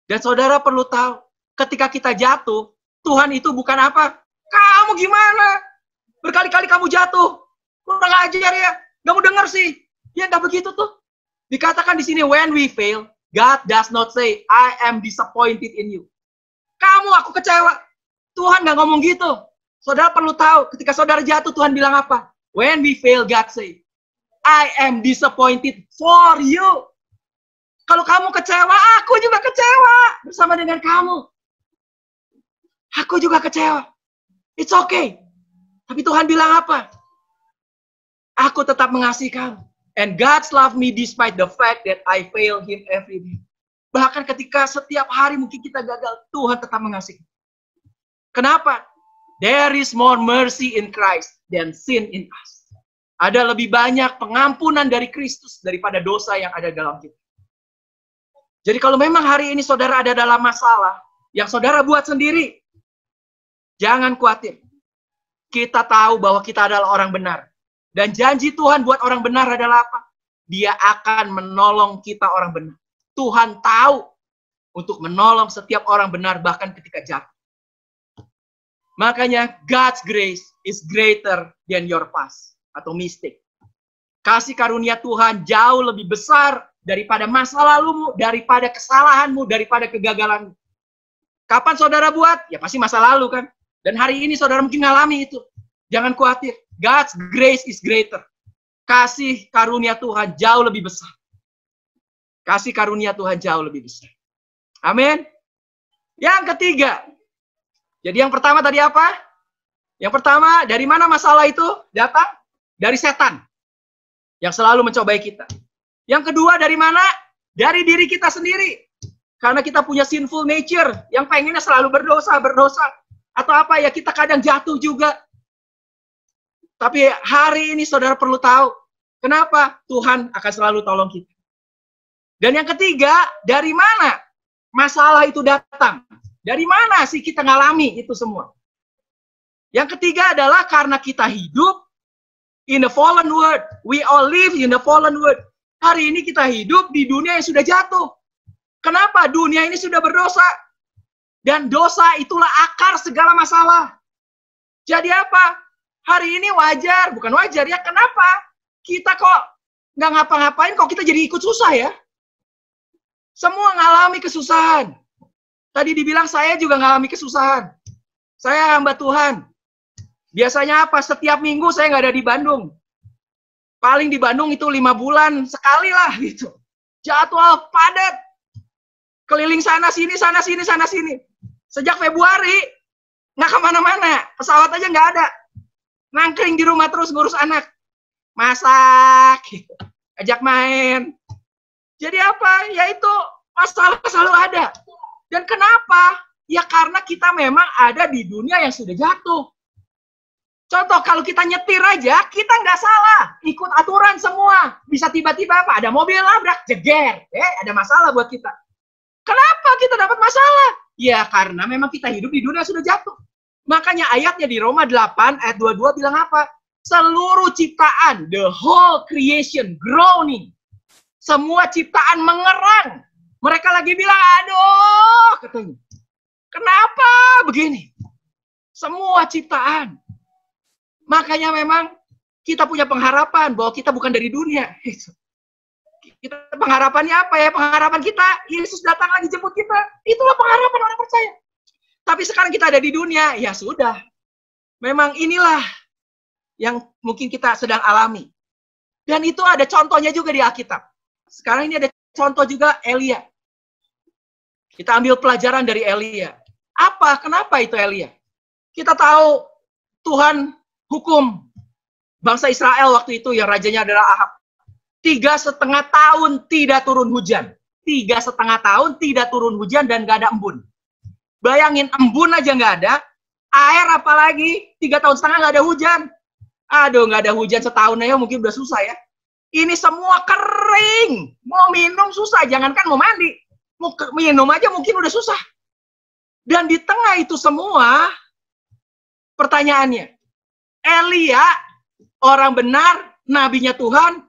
Dan saudara perlu tahu, ketika kita jatuh, Tuhan itu bukan apa? Kamu gimana? Berkali-kali kamu jatuh. Kurang ajar ya. Gak mau denger sih. Ya gak begitu tuh. Dikatakan di sini, when we fail, God does not say, I am disappointed in you. Kamu, aku kecewa. Tuhan gak ngomong gitu. Saudara perlu tahu, ketika saudara jatuh, Tuhan bilang apa? When we fail, God say, I am disappointed for you. Kalau kamu kecewa, aku juga kecewa bersama dengan kamu. Aku juga kecewa. It's okay. Tapi Tuhan bilang apa? Aku tetap mengasihi kamu. And God's love me despite the fact that I fail Him every day. Bahkan ketika setiap hari mungkin kita gagal, Tuhan tetap mengasihi. Kenapa? There is more mercy in Christ than sin in us. Ada lebih banyak pengampunan dari Kristus daripada dosa yang ada dalam kita. Jadi kalau memang hari ini saudara ada dalam masalah yang saudara buat sendiri, jangan khawatir. Kita tahu bahwa kita adalah orang benar. Dan janji Tuhan buat orang benar adalah apa? Dia akan menolong kita orang benar. Tuhan tahu untuk menolong setiap orang benar bahkan ketika jatuh. Makanya God's grace is greater than your past atau mistake. Kasih karunia Tuhan jauh lebih besar daripada masa lalumu, daripada kesalahanmu, daripada kegagalanmu. Kapan saudara buat? Ya pasti masa lalu kan. Dan hari ini saudara mungkin ngalami itu. Jangan khawatir. God's grace is greater. Kasih karunia Tuhan jauh lebih besar. Kasih karunia Tuhan jauh lebih besar. Amin. Yang ketiga. Jadi yang pertama tadi apa? Yang pertama, dari mana masalah itu datang? Dari setan. Yang selalu mencobai kita. Yang kedua dari mana? Dari diri kita sendiri. Karena kita punya sinful nature. Yang pengennya selalu berdosa. Atau apa ya, kita kadang jatuh juga. Tapi hari ini saudara perlu tahu. Kenapa? Tuhan akan selalu tolong kita. Dan yang ketiga, dari mana masalah itu datang? Dari mana sih kita ngalami itu semua? Yang ketiga adalah karena kita hidup in the fallen world. We all live in the fallen world. Hari ini kita hidup di dunia yang sudah jatuh. Kenapa? Dunia ini sudah berdosa. Dan dosa itulah akar segala masalah. Jadi apa? Hari ini wajar, bukan wajar ya. Kenapa? Kita kok nggak ngapa-ngapain, kok kita jadi ikut susah ya? Semua ngalami kesusahan. Tadi dibilang saya juga ngalami kesusahan. Saya hamba Tuhan. Biasanya apa? Setiap minggu saya nggak ada di Bandung. Paling di Bandung itu 5 bulan sekali lah gitu. Jadwal padat. Keliling sana sini, sana sini, sana sini. Sejak Februari nggak kemana-mana. Pesawat aja nggak ada. Nangkring di rumah terus ngurus anak. Masak, ajak main. Jadi apa? Ya itu masalah selalu ada. Dan kenapa? Ya karena kita memang ada di dunia yang sudah jatuh. Contoh, kalau kita nyetir aja, kita nggak salah. Ikut aturan semua. Bisa tiba-tiba apa? Ada mobil labrak, jeger. Ada masalah buat kita. Kenapa kita dapat masalah? Ya karena memang kita hidup di dunia yang sudah jatuh. Makanya ayatnya di Roma 8 ayat 22 bilang apa? seluruh ciptaan, the whole creation groaning. Semua ciptaan mengerang. Mereka lagi bilang, aduh, katanya. Kenapa begini? Semua ciptaan. Makanya memang kita punya pengharapan bahwa kita bukan dari dunia. Kita pengharapannya apa ya? Pengharapan kita, Yesus datang lagi jemput kita. Itulah pengharapan orang percaya. Tapi sekarang kita ada di dunia, ya sudah. Memang inilah yang mungkin kita sedang alami. Dan itu ada contohnya juga di Alkitab. Sekarang ini ada contoh juga Elia. Kita ambil pelajaran dari Elia. Apa? Kenapa itu Elia? Kita tahu Tuhan hukum bangsa Israel waktu itu yang rajanya adalah Ahab. 3,5 tahun tidak turun hujan. 3,5 tahun tidak turun hujan dan gak ada embun. Bayangin, embun aja gak ada. Air apalagi 3,5 tahun gak ada hujan. Aduh, gak ada hujan setahun aja mungkin udah susah ya. Ini semua kering. Mau minum susah, jangankan mau mandi. Mau minum aja mungkin udah susah. Dan di tengah itu semua, pertanyaannya, Elia, orang benar, nabinya Tuhan,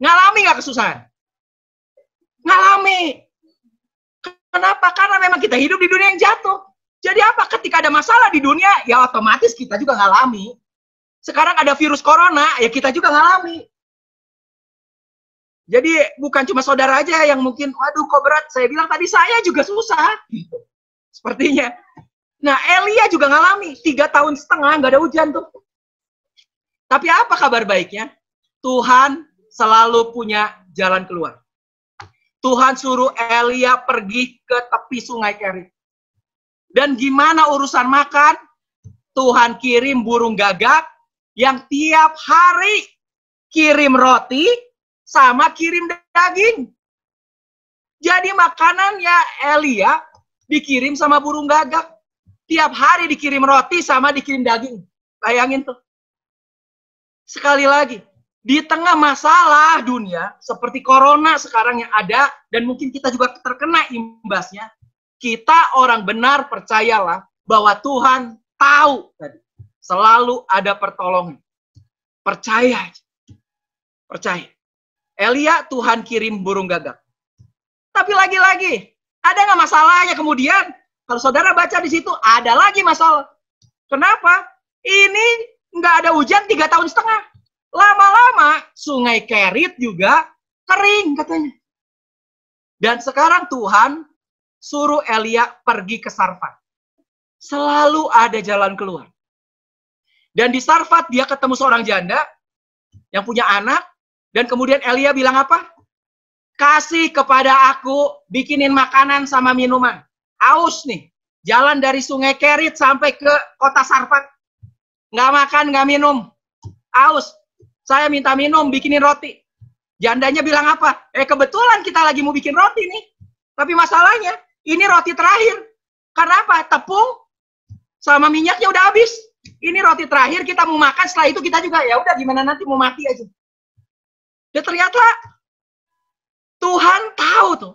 ngalami nggak kesusahan? Ngalami. Kenapa? Karena memang kita hidup di dunia yang jatuh. Jadi apa? Ketika ada masalah di dunia, ya otomatis kita juga ngalami. Sekarang ada virus corona, ya kita juga ngalami. Jadi bukan cuma saudara aja yang mungkin, waduh kok berat. Saya bilang tadi saya juga susah. Sepertinya. Nah, Elia juga ngalami. 3,5 tahun nggak ada hujan tuh. Tapi apa kabar baiknya? Tuhan selalu punya jalan keluar. Tuhan suruh Elia pergi ke tepi sungai Kerit. Dan gimana urusan makan? Tuhan kirim burung gagak yang tiap hari kirim roti sama kirim daging. Jadi makanannya Elia dikirim sama burung gagak. Tiap hari dikirim roti sama dikirim daging. Bayangin tuh. Sekali lagi, di tengah masalah dunia, seperti corona sekarang yang ada, dan mungkin kita juga terkena imbasnya, kita orang benar percayalah bahwa Tuhan tahu tadi, selalu ada pertolongan. Percaya. Percaya. Elia, Tuhan kirim burung gagak. Tapi lagi-lagi, ada nggak masalahnya kemudian? Kalau saudara baca di situ, ada lagi masalah. Kenapa? Ini nggak ada hujan 3,5 tahun. Lama-lama sungai Kerit juga kering katanya. Dan sekarang Tuhan suruh Elia pergi ke Sarfat. Selalu ada jalan keluar. Dan di Sarfat dia ketemu seorang janda yang punya anak. Dan kemudian Elia bilang apa? Kasih kepada aku bikinin makanan sama minuman. Aus nih. Jalan dari sungai Kerit sampai ke kota Sarfat. Nggak makan, nggak minum. Aus. Saya minta minum, bikinin roti. Jandanya bilang apa? Kebetulan kita lagi mau bikin roti nih. Tapi masalahnya, ini roti terakhir. Karena apa? Tepung sama minyaknya udah habis. Ini roti terakhir, kita mau makan, setelah itu kita juga, ya udah gimana nanti mau mati aja. Dan ternyata, Tuhan tahu tuh.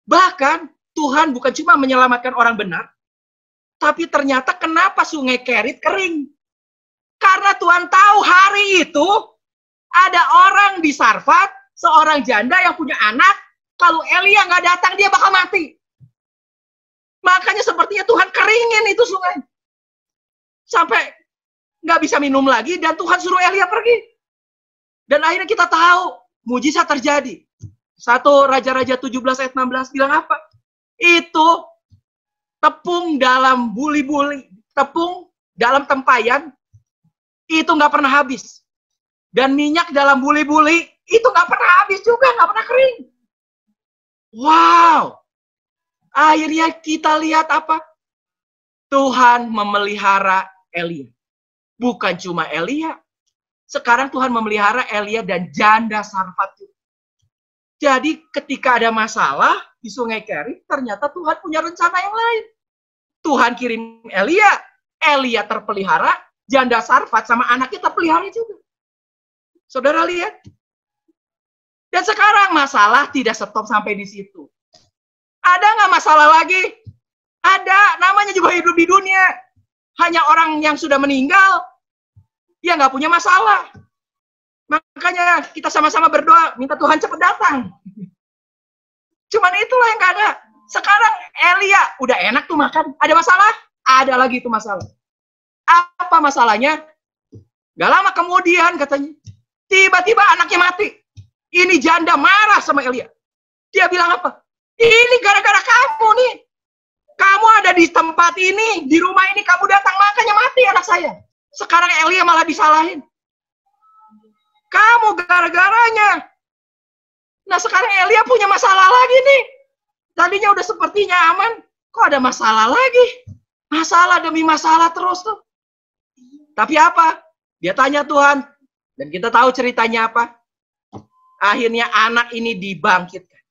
Bahkan, Tuhan bukan cuma menyelamatkan orang benar, tapi ternyata kenapa sungai Kerit kering? Karena Tuhan tahu hari itu, ada orang di Sarfat, seorang janda yang punya anak, kalau Elia nggak datang, dia bakal mati. Makanya sepertinya Tuhan keringin itu sungai. Sampai nggak bisa minum lagi, dan Tuhan suruh Elia pergi. Dan akhirnya kita tahu, mujizat terjadi. 1 Raja-Raja 17 ayat 16 bilang apa? Itu tepung dalam buli-buli, tepung dalam tempayan, itu nggak pernah habis. Dan minyak dalam buli-buli itu nggak pernah habis juga, nggak pernah kering. Wow. Akhirnya kita lihat apa? Tuhan memelihara Elia. Bukan cuma Elia. Sekarang Tuhan memelihara Elia dan janda Sarfat. Jadi ketika ada masalah di sungai Kerit, ternyata Tuhan punya rencana yang lain. Tuhan kirim Elia. Elia terpelihara. Janda Sarfat sama anaknya terpelihara juga. Saudara lihat. Dan sekarang masalah tidak stop sampai di situ. Ada nggak masalah lagi? Ada. Namanya juga hidup di dunia. Hanya orang yang sudah meninggal Dia nggak punya masalah. Makanya kita sama-sama berdoa, minta Tuhan cepat datang. Cuman itulah yang gak ada. Sekarang Elia, udah enak tuh makan. Ada masalah? Ada lagi tuh masalah. Apa masalahnya? Gak lama kemudian katanya, tiba-tiba anaknya mati. Ini janda marah sama Elia. Dia bilang apa? Ini gara-gara kamu nih. Kamu ada di tempat ini, di rumah ini kamu datang, makanya mati anak saya. Sekarang Elia malah disalahin. Kamu gara-garanya. Nah sekarang Elia punya masalah lagi nih. Tadinya udah sepertinya aman, kok ada masalah lagi. Masalah demi masalah terus tuh. Tapi apa? Dia tanya Tuhan. Dan kita tahu ceritanya apa. Akhirnya anak ini dibangkitkan.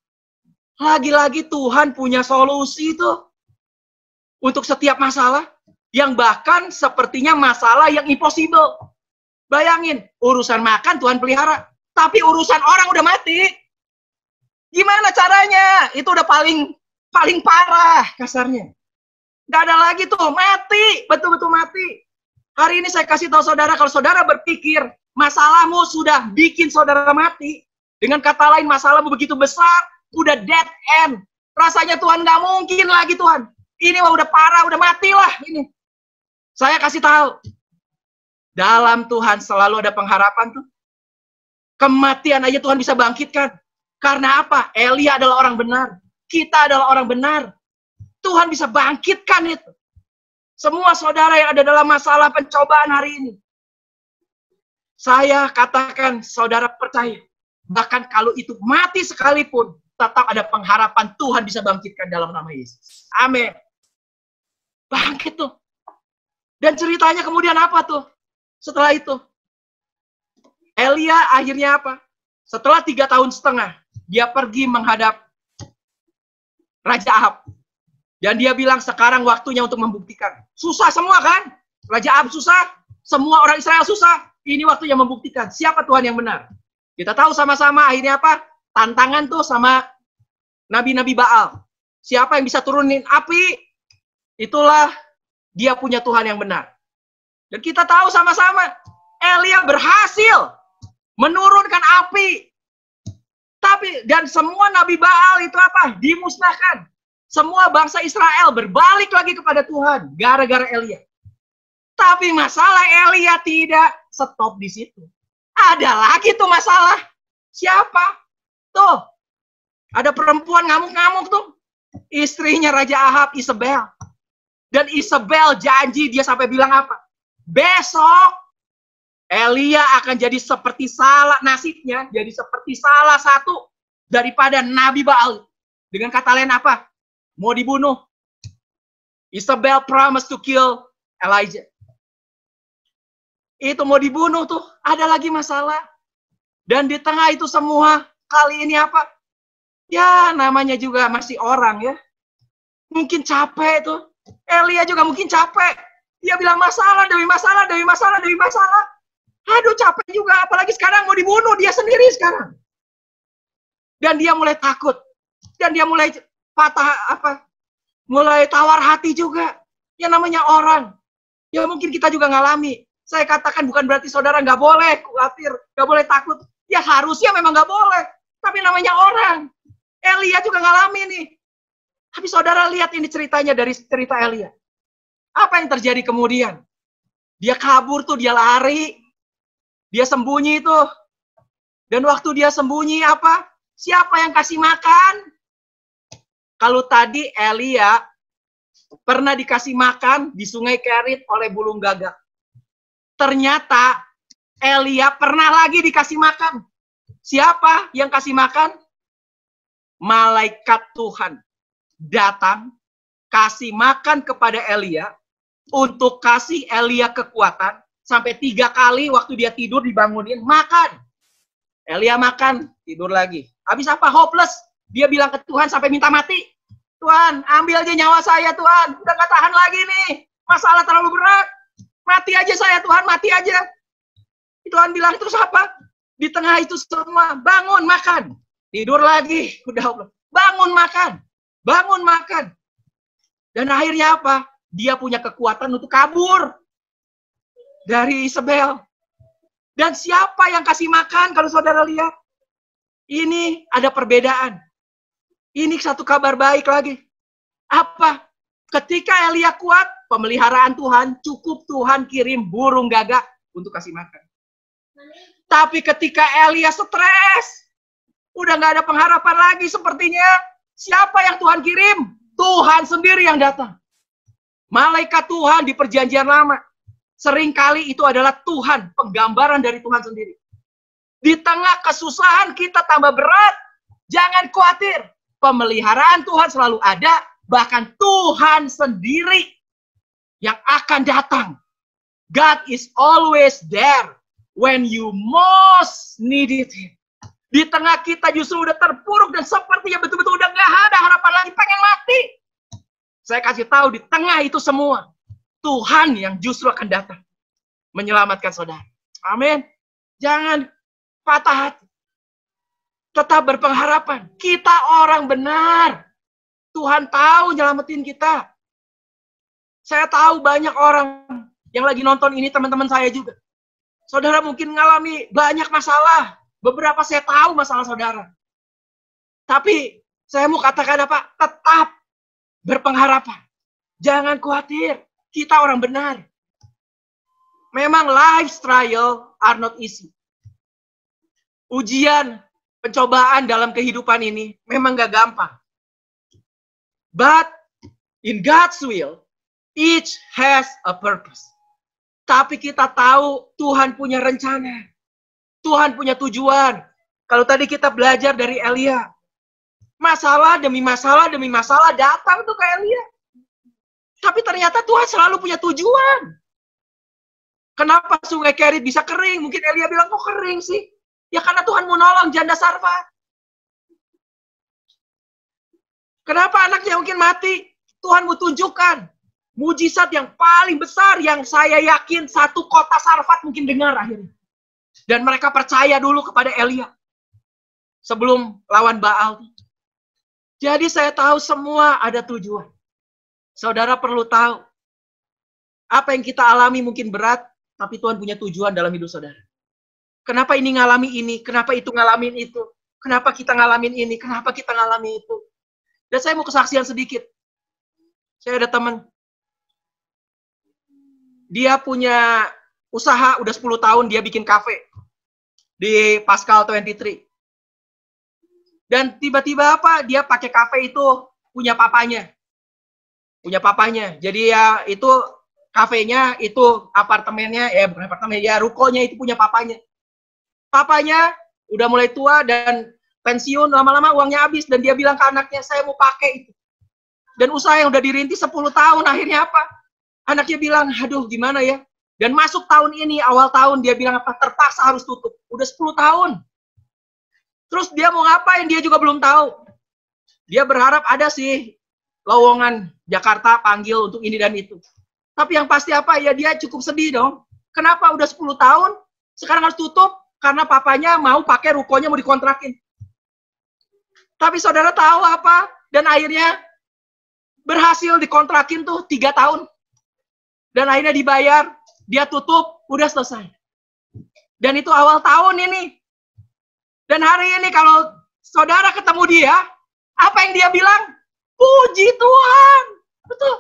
Lagi-lagi Tuhan punya solusi tuh. Untuk setiap masalah. Yang bahkan sepertinya masalah yang impossible. Bayangin, urusan makan Tuhan pelihara. Tapi urusan orang udah mati. Gimana caranya? Itu udah paling parah kasarnya. Gak ada lagi tuh, mati. Betul-betul mati. Hari ini saya kasih tahu saudara, kalau saudara berpikir masalahmu sudah bikin saudara mati. Dengan kata lain, masalahmu begitu besar, udah dead end. Rasanya Tuhan gak mungkin lagi Tuhan. Ini udah parah, udah matilah ini. Saya kasih tahu. Dalam Tuhan selalu ada pengharapan tuh. Kematian aja Tuhan bisa bangkitkan. Karena apa? Elia adalah orang benar. Kita adalah orang benar. Tuhan bisa bangkitkan itu. Semua saudara yang ada dalam masalah pencobaan hari ini. Saya katakan saudara percaya. Bahkan kalau itu mati sekalipun, tetap ada pengharapan Tuhan bisa bangkitkan dalam nama Yesus. Amin. Bangkit tuh. Dan ceritanya kemudian apa tuh? Setelah itu, Elia akhirnya apa? Setelah 3,5 tahun, dia pergi menghadap Raja Ahab. Dan dia bilang, sekarang waktunya untuk membuktikan. Susah semua kan? Raja Ahab susah, semua orang Israel susah. Ini waktunya membuktikan siapa Tuhan yang benar. Kita tahu sama-sama akhirnya apa? Tantangan tuh sama nabi-nabi Baal. Siapa yang bisa turunin api? Itulah dia punya Tuhan yang benar. Dan kita tahu sama-sama, Elia berhasil menurunkan api. Dan semua nabi Baal itu apa? Dimusnahkan. Semua bangsa Israel berbalik lagi kepada Tuhan gara-gara Elia. Tapi masalah Elia tidak stop di situ. Ada lagi tuh masalah. Siapa? Tuh. Ada perempuan ngamuk-ngamuk tuh. Istrinya Raja Ahab, Isabel. Dan Isabel janji, dia sampai bilang apa? Besok Elia akan jadi seperti nasibnya, jadi seperti salah satu daripada Nabi Baal. Dengan kata lain apa? Mau dibunuh. Isabel promised to kill Elijah. Itu mau dibunuh tuh, ada lagi masalah. Dan di tengah itu semua, kali ini apa? Ya namanya juga masih orang ya. Mungkin capek tuh. Elia juga mungkin capek. Dia bilang masalah demi masalah, demi masalah, demi masalah. Aduh capek juga, apalagi sekarang mau dibunuh dia sendiri sekarang. Dan dia mulai takut. Dan dia mulai mulai tawar hati juga. Yang namanya orang. Ya mungkin kita juga ngalami. Saya katakan bukan berarti saudara nggak boleh khawatir, nggak boleh takut. Ya harusnya memang nggak boleh. Tapi namanya orang. Elia juga ngalami nih. Tapi saudara lihat ini ceritanya dari cerita Elia. Apa yang terjadi kemudian? Dia kabur tuh, dia lari. Dia sembunyi itu. Dan waktu dia sembunyi apa? Siapa yang kasih makan? Kalau tadi Elia pernah dikasih makan di Sungai Kerit oleh burung gagak. Ternyata Elia pernah lagi dikasih makan. Siapa yang kasih makan? Malaikat Tuhan datang kasih makan kepada Elia untuk kasih Elia kekuatan. Sampai 3 kali waktu dia tidur dibangunin, makan. Elia makan, tidur lagi. Habis apa? Hopeless. Dia bilang ke Tuhan sampai minta mati. Tuhan, ambil aja nyawa saya Tuhan. Udah gak tahan lagi nih. Masalah terlalu berat. Mati aja saya Tuhan, mati aja. Tuhan bilang, terus apa? Di tengah itu semua, bangun, makan. Tidur lagi. Udah hopeless. Bangun, makan. Bangun, makan. Dan akhirnya apa? Dia punya kekuatan untuk kabur dari Isabel. Dan siapa yang kasih makan kalau saudara lihat? Ini ada perbedaan. Ini satu kabar baik lagi. Apa? Ketika Elia kuat, pemeliharaan Tuhan, cukup Tuhan kirim burung gagak untuk kasih makan. Tapi ketika Elia stres, udah nggak ada pengharapan lagi sepertinya. Siapa yang Tuhan kirim? Tuhan sendiri yang datang. Malaikat Tuhan di perjanjian lama. Seringkali itu adalah Tuhan, penggambaran dari Tuhan sendiri. Di tengah kesusahan kita tambah berat, jangan khawatir. Pemeliharaan Tuhan selalu ada, bahkan Tuhan sendiri yang akan datang. God is always there when you most needed Him. Di tengah kita justru udah terpuruk dan sepertinya betul-betul udah gak ada harapan lagi, pengen mati. Saya kasih tahu di tengah itu semua, Tuhan yang justru akan datang menyelamatkan saudara. Amin. Jangan patah hati. Tetap berpengharapan. Kita orang benar. Tuhan tahu nyelamatin kita. Saya tahu banyak orang yang lagi nonton ini, teman-teman saya juga. Saudara mungkin mengalami banyak masalah. Beberapa saya tahu masalah saudara. Tapi saya mau katakan apa? Tetap berpengharapan. Jangan khawatir. Kita orang benar. Memang life trial are not easy. Ujian, pencobaan dalam kehidupan ini memang gak gampang. But in God's will, each has a purpose. Tapi kita tahu Tuhan punya rencana. Tuhan punya tujuan. Kalau tadi kita belajar dari Elia. Masalah demi masalah demi masalah datang tuh ke Elia. Tapi ternyata Tuhan selalu punya tujuan. Kenapa sungai Kerit bisa kering? Mungkin Elia bilang, kok kering sih? Ya karena Tuhan mau nolong janda Sarfat. Kenapa anaknya mungkin mati? Tuhan mau tunjukkan mujizat yang paling besar yang saya yakin satu kota Sarfat mungkin dengar akhirnya. Dan mereka percaya dulu kepada Elia. Sebelum lawan Baal. Jadi saya tahu semua ada tujuan. Saudara perlu tahu. Apa yang kita alami mungkin berat. Tapi Tuhan punya tujuan dalam hidup saudara. Kenapa ini ngalami ini? Kenapa itu ngalamin itu? Kenapa kita ngalamin ini? Kenapa kita ngalamin itu? Dan saya mau kesaksian sedikit. Saya ada teman. Dia punya usaha udah 10 tahun. Dia bikin kafe. Di Pascal 23. Dan tiba-tiba apa? Dia pakai kafe itu punya papanya. Punya papanya. Jadi ya itu kafenya, itu apartemennya, bukan apartemen, ya rukonya itu punya papanya. Papanya udah mulai tua dan pensiun, lama-lama uangnya habis. Dan dia bilang ke anaknya, saya mau pakai itu. Dan usaha yang udah dirintis 10 tahun, akhirnya apa? Anaknya bilang, aduh gimana ya? Dan masuk tahun ini, awal tahun, dia bilang apa? Terpaksa harus tutup. Udah 10 tahun. Terus dia mau ngapain? Dia juga belum tahu. Dia berharap ada sih lowongan Jakarta panggil untuk ini dan itu. Tapi yang pasti apa? Ya dia cukup sedih dong. Kenapa udah 10 tahun, sekarang harus tutup? Karena papanya mau pakai rukonya, mau dikontrakin. Tapi saudara tahu apa? Dan akhirnya berhasil dikontrakin tuh 3 tahun. Dan akhirnya dibayar. Dia tutup, udah selesai. Dan itu awal tahun ini. Dan hari ini kalau saudara ketemu dia, apa yang dia bilang? Puji Tuhan. Betul.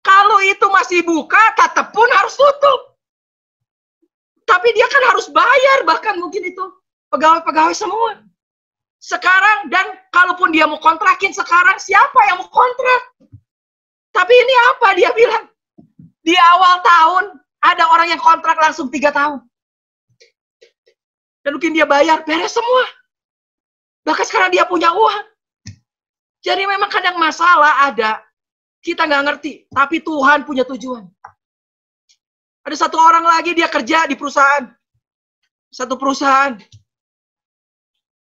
Kalau itu masih buka, tetap pun harus tutup. Tapi dia kan harus bayar, bahkan mungkin itu pegawai-pegawai semua. Sekarang, dan kalaupun dia mau kontrakin sekarang, siapa yang mau kontrak? Tapi ini apa dia bilang? Di awal tahun, ada orang yang kontrak langsung 3 tahun. Dan mungkin dia bayar, beres semua. Bahkan sekarang dia punya uang. Jadi memang kadang masalah ada. Kita nggak ngerti, tapi Tuhan punya tujuan. Ada satu orang lagi, dia kerja di perusahaan. Satu perusahaan.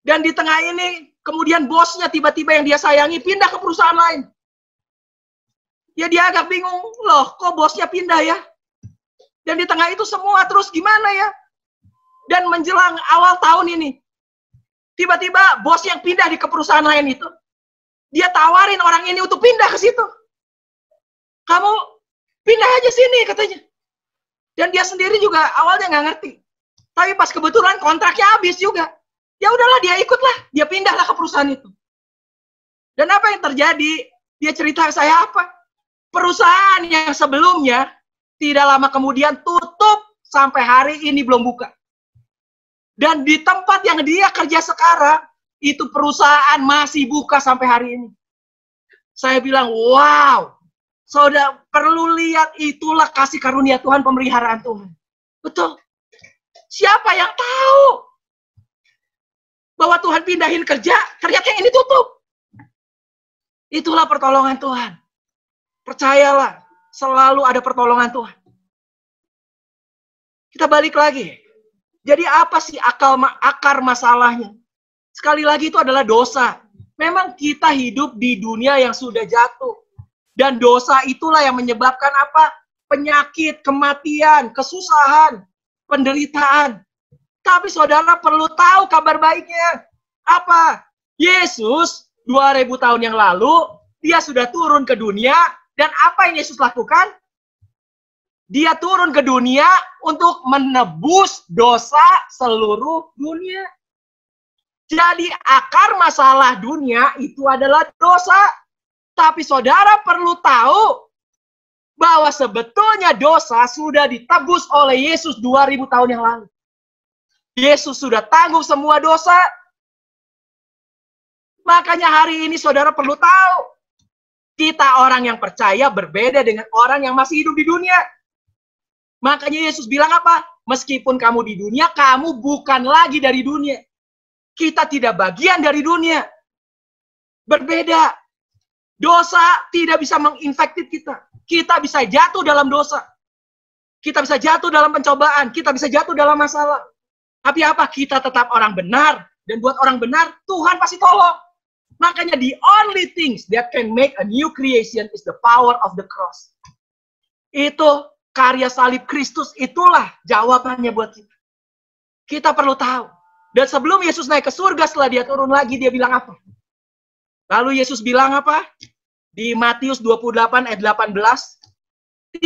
Dan di tengah ini, kemudian bosnya tiba-tiba yang dia sayangi pindah ke perusahaan lain. Ya dia agak bingung, loh kok bosnya pindah ya? Dan di tengah itu semua terus gimana ya? Dan menjelang awal tahun ini, tiba-tiba bos yang pindah di ke perusahaan lain itu, dia tawarin orang ini untuk pindah ke situ. Kamu pindah aja sini katanya. Dan dia sendiri juga awalnya nggak ngerti. Tapi pas kebetulan kontraknya habis juga. Ya udahlah, dia ikutlah, dia pindahlah ke perusahaan itu. Dan apa yang terjadi? Dia cerita ke saya apa? Perusahaan yang sebelumnya tidak lama kemudian tutup sampai hari ini belum buka. Dan di tempat yang dia kerja sekarang, itu perusahaan masih buka sampai hari ini. Saya bilang, wow, saudara perlu lihat, itulah kasih karunia Tuhan, pemeliharaan Tuhan. Betul. Siapa yang tahu bahwa Tuhan pindahin kerja, ternyata yang ini tutup. Itulah pertolongan Tuhan. Percayalah, selalu ada pertolongan Tuhan. Kita balik lagi. Jadi apa sih akar masalahnya? Sekali lagi itu adalah dosa. Memang kita hidup di dunia yang sudah jatuh. Dan dosa itulah yang menyebabkan apa? Penyakit, kematian, kesusahan, penderitaan. Tapi saudara perlu tahu kabar baiknya. Apa? Yesus 2000 tahun yang lalu, dia sudah turun ke dunia. Dan apa yang Yesus lakukan? Dia turun ke dunia untuk menebus dosa seluruh dunia. Jadi akar masalah dunia itu adalah dosa. Tapi saudara perlu tahu bahwa sebetulnya dosa sudah ditebus oleh Yesus 2000 tahun yang lalu. Yesus sudah tanggung semua dosa. Makanya hari ini saudara perlu tahu, kita orang yang percaya berbeda dengan orang yang masih hidup di dunia. Makanya Yesus bilang apa? Meskipun kamu di dunia, kamu bukan lagi dari dunia. Kita tidak bagian dari dunia. Berbeda. Dosa tidak bisa menginfektif kita. Kita bisa jatuh dalam dosa. Kita bisa jatuh dalam pencobaan. Kita bisa jatuh dalam masalah. Tapi apa? Kita tetap orang benar. Dan buat orang benar, Tuhan pasti tolong. Makanya the only things that can make a new creation is the power of the cross. Itu karya salib Kristus, itulah jawabannya buat kita. Kita perlu tahu. Dan sebelum Yesus naik ke surga, setelah dia turun lagi, dia bilang apa? Lalu Yesus bilang apa? Di Matius 28 ayat 18. 3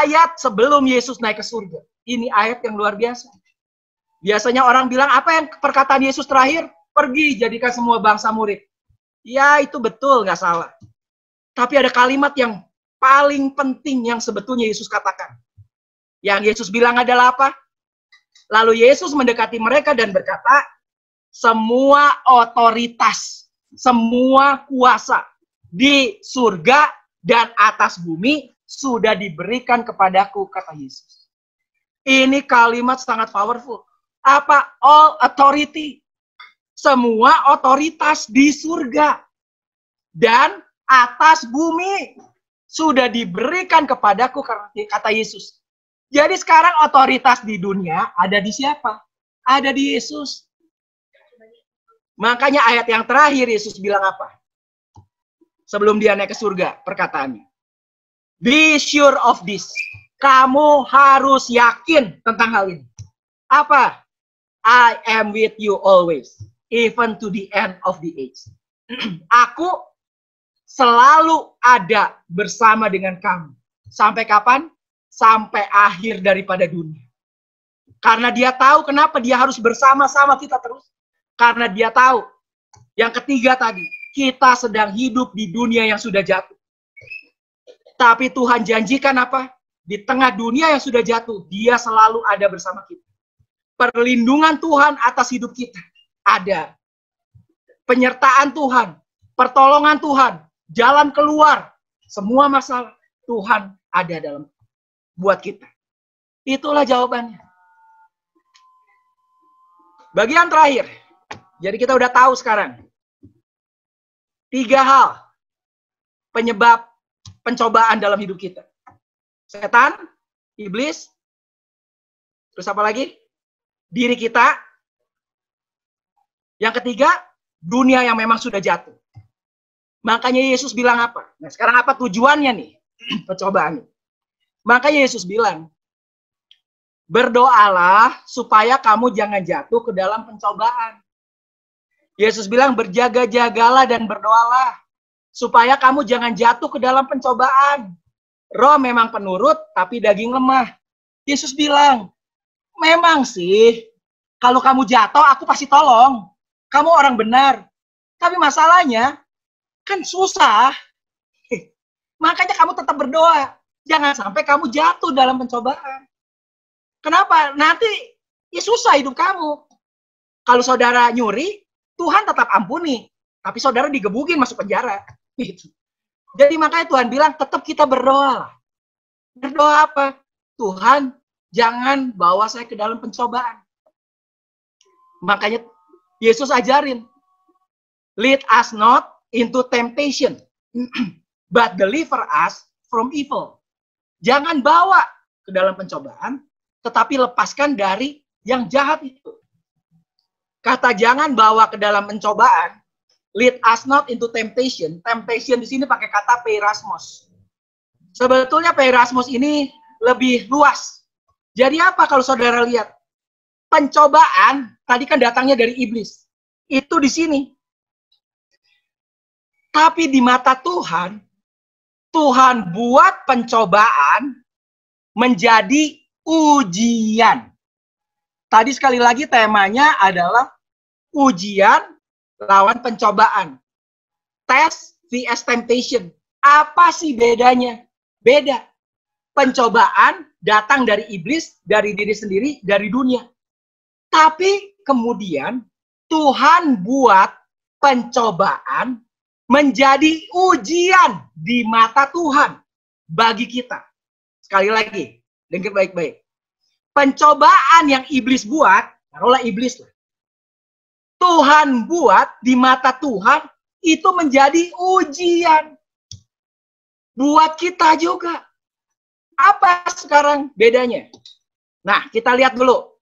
ayat sebelum Yesus naik ke surga. Ini ayat yang luar biasa. Biasanya orang bilang, apa yang perkataan Yesus terakhir? Pergi, jadikan semua bangsa murid. Ya, itu betul, nggak salah. Tapi ada kalimat yang paling penting yang sebetulnya Yesus katakan. Yang Yesus bilang adalah apa? Lalu Yesus mendekati mereka dan berkata, semua otoritas, semua kuasa di surga dan atas bumi sudah diberikan kepadaku, kata Yesus. Ini kalimat sangat powerful. Apa? All authority. Semua otoritas di surga dan atas bumi sudah diberikan kepadaku, kata Yesus. Jadi sekarang otoritas di dunia ada di siapa? Ada di Yesus. Makanya ayat yang terakhir Yesus bilang apa? Sebelum dia naik ke surga, perkataannya. Be sure of this. Kamu harus yakin tentang hal ini. Apa? I am with you always, even to the end of the age. Aku selalu ada bersama dengan kamu. Sampai kapan? Sampai akhir daripada dunia. Karena dia tahu kenapa dia harus bersama-sama kita terus. Karena dia tahu. Yang ketiga tadi, kita sedang hidup di dunia yang sudah jatuh. Tapi Tuhan janjikan apa? Di tengah dunia yang sudah jatuh, dia selalu ada bersama kita. Perlindungan Tuhan atas hidup kita ada. Penyertaan Tuhan, pertolongan Tuhan, jalan keluar, semua masalah Tuhan ada dalam buat kita. Itulah jawabannya. Bagian terakhir. Jadi kita udah tahu sekarang. 3 hal penyebab pencobaan dalam hidup kita. Setan, iblis, terus apa lagi? Diri kita. Yang ketiga, dunia yang memang sudah jatuh. Makanya Yesus bilang apa? Nah, sekarang apa tujuannya nih? Pencobaan. Makanya Yesus bilang, berdoalah supaya kamu jangan jatuh ke dalam pencobaan. Yesus bilang, berjaga-jagalah dan berdoalah supaya kamu jangan jatuh ke dalam pencobaan. Roh memang penurut, tapi daging lemah. Yesus bilang, memang sih, kalau kamu jatuh, aku pasti tolong. Kamu orang benar. Tapi masalahnya, kan susah. Makanya kamu tetap berdoa. Jangan sampai kamu jatuh dalam pencobaan. Kenapa? Nanti ya susah hidup kamu. Kalau saudara nyuri, Tuhan tetap ampuni. Tapi saudara digebukin masuk penjara. Gitu. Jadi makanya Tuhan bilang, tetap kita berdoa. Berdoa apa? Tuhan, jangan bawa saya ke dalam pencobaan. Makanya Yesus ajarin, lead us not into temptation, but deliver us from evil. Jangan bawa ke dalam pencobaan, tetapi lepaskan dari yang jahat itu. Kata jangan bawa ke dalam pencobaan, lead us not into temptation. Temptation di sini pakai kata peirasmos. Sebetulnya peirasmos ini lebih luas. Jadi apa kalau saudara lihat? Pencobaan tadi kan datangnya dari iblis. Itu di sini. Tapi di mata Tuhan, Tuhan buat pencobaan menjadi ujian. Tadi sekali lagi temanya adalah ujian lawan pencobaan. Test vs temptation. Apa sih bedanya? Beda. Pencobaan datang dari iblis, dari diri sendiri, dari dunia. Tapi kemudian Tuhan buat pencobaan menjadi ujian di mata Tuhan bagi kita. Sekali lagi, dengar baik-baik. Pencobaan yang iblis buat, taruhlah iblis lah. Tuhan buat di mata Tuhan itu menjadi ujian. Buat kita juga. Apa sekarang bedanya? Nah, kita lihat dulu.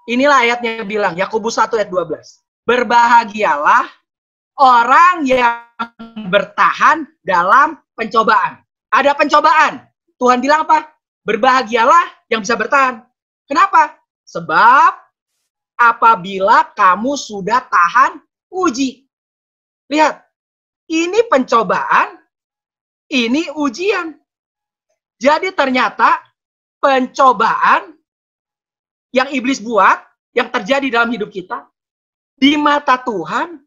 Inilah ayatnya bilang, Yakobus 1 ayat 12. Berbahagialah orang yang bertahan dalam pencobaan. Ada pencobaan. Tuhan bilang apa? Berbahagialah yang bisa bertahan. Kenapa? Sebab apabila kamu sudah tahan uji. Lihat, ini pencobaan, ini ujian. Jadi ternyata pencobaan yang iblis buat, yang terjadi dalam hidup kita, di mata Tuhan,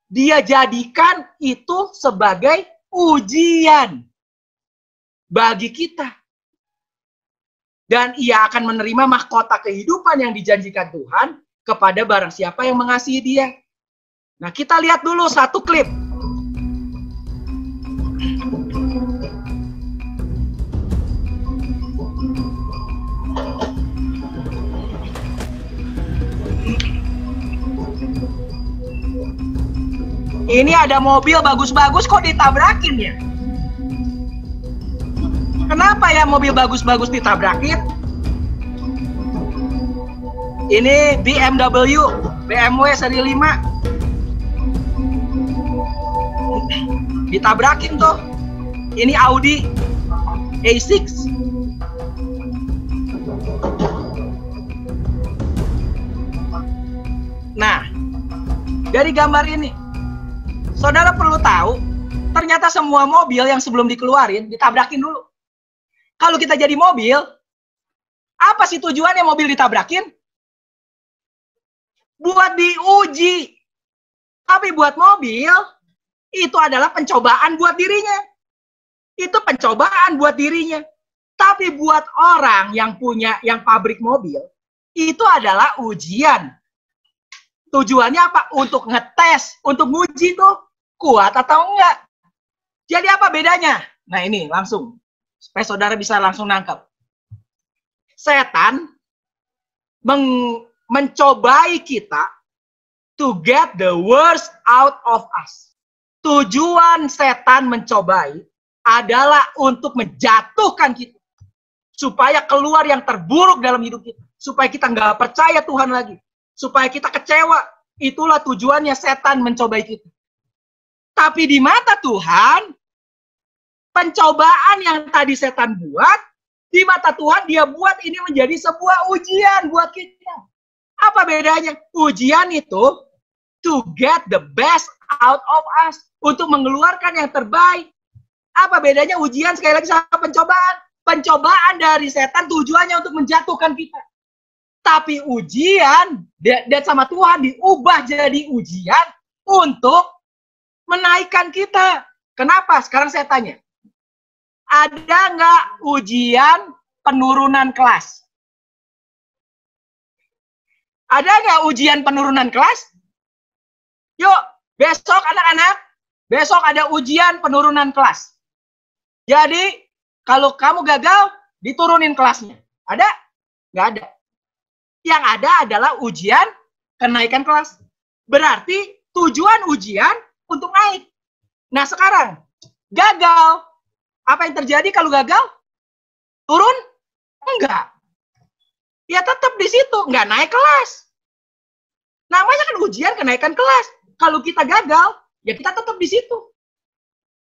dia jadikan itu sebagai ujian bagi kita. Dan ia akan menerima mahkota kehidupan yang dijanjikan Tuhan kepada barang siapa yang mengasihi dia. Nah, kita lihat dulu satu klip. Ini ada mobil bagus-bagus kok ditabrakin ya? Kenapa ya mobil bagus-bagus ditabrakin? Ini BMW seri 5. Ditabrakin tuh. Ini Audi A6. Nah, dari gambar ini, saudara perlu tahu, ternyata semua mobil yang sebelum dikeluarin, ditabrakin dulu. Kalau kita jadi mobil, apa sih tujuannya mobil ditabrakin? Buat diuji. Tapi buat mobil, itu adalah pencobaan buat dirinya. Itu pencobaan buat dirinya. Tapi buat orang yang punya, yang pabrik mobil, itu adalah ujian. Tujuannya apa? Untuk ngetes, untuk nguji tuh kuat atau enggak. Jadi apa bedanya? Nah ini langsung, supaya saudara bisa langsung nangkep. Setan mencobai kita to get the worst out of us. Tujuan setan mencobai adalah untuk menjatuhkan kita. Supaya keluar yang terburuk dalam hidup kita. Supaya kita nggak percaya Tuhan lagi. Supaya kita kecewa. Itulah tujuannya setan mencobai kita. Tapi di mata Tuhan, pencobaan yang tadi setan buat, di mata Tuhan dia buat ini menjadi sebuah ujian buat kita. Apa bedanya? Ujian itu to get the best out of us. Untuk mengeluarkan yang terbaik. Apa bedanya ujian sekali lagi sama pencobaan? Pencobaan dari setan tujuannya untuk menjatuhkan kita. Tapi ujian dan sama Tuhan diubah jadi ujian untuk menaikkan kita. Kenapa? Sekarang saya tanya. Ada nggak ujian penurunan kelas? Ada nggak ujian penurunan kelas? Yuk, besok anak-anak, besok ada ujian penurunan kelas. Jadi, kalau kamu gagal, diturunin kelasnya. Ada? Nggak ada. Yang ada adalah ujian kenaikan kelas. Berarti tujuan ujian untuk naik. Nah, sekarang, gagal. Apa yang terjadi kalau gagal? Turun? Enggak. Ya tetap di situ, nggak naik kelas. Namanya kan ujian kenaikan kelas. Kalau kita gagal, ya kita tetap di situ.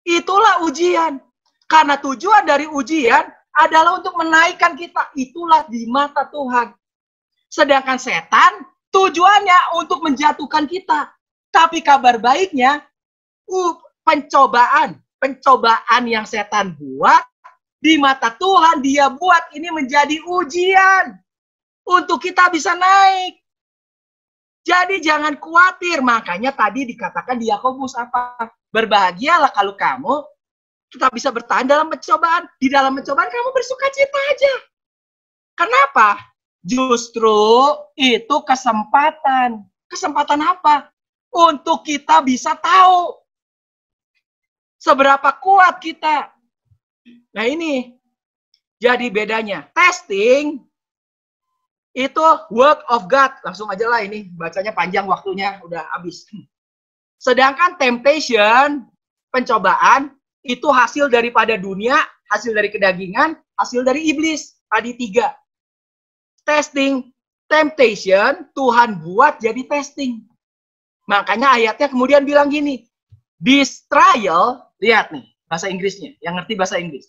Itulah ujian. Karena tujuan dari ujian adalah untuk menaikkan kita. Itulah di mata Tuhan. Sedangkan setan tujuannya untuk menjatuhkan kita. Tapi kabar baiknya, pencobaan yang setan buat, di mata Tuhan dia buat ini menjadi ujian. Untuk kita bisa naik. Jadi jangan khawatir. Makanya tadi dikatakan di Yakobus apa? Berbahagialah kalau kamu kita bisa bertahan dalam pencobaan. Di dalam pencobaan kamu bersukacita aja. Kenapa? Justru itu kesempatan. Kesempatan apa? Untuk kita bisa tahu seberapa kuat kita. Nah ini jadi bedanya. Testing itu work of God. Langsung aja lah ini. Bacanya panjang waktunya. Udah habis. Sedangkan temptation, pencobaan, itu hasil daripada dunia, hasil dari kedagingan, hasil dari iblis. Tadi 3. Testing, temptation, Tuhan buat jadi testing. Makanya ayatnya kemudian bilang gini. This trial, lihat nih bahasa Inggrisnya. Yang ngerti bahasa Inggris.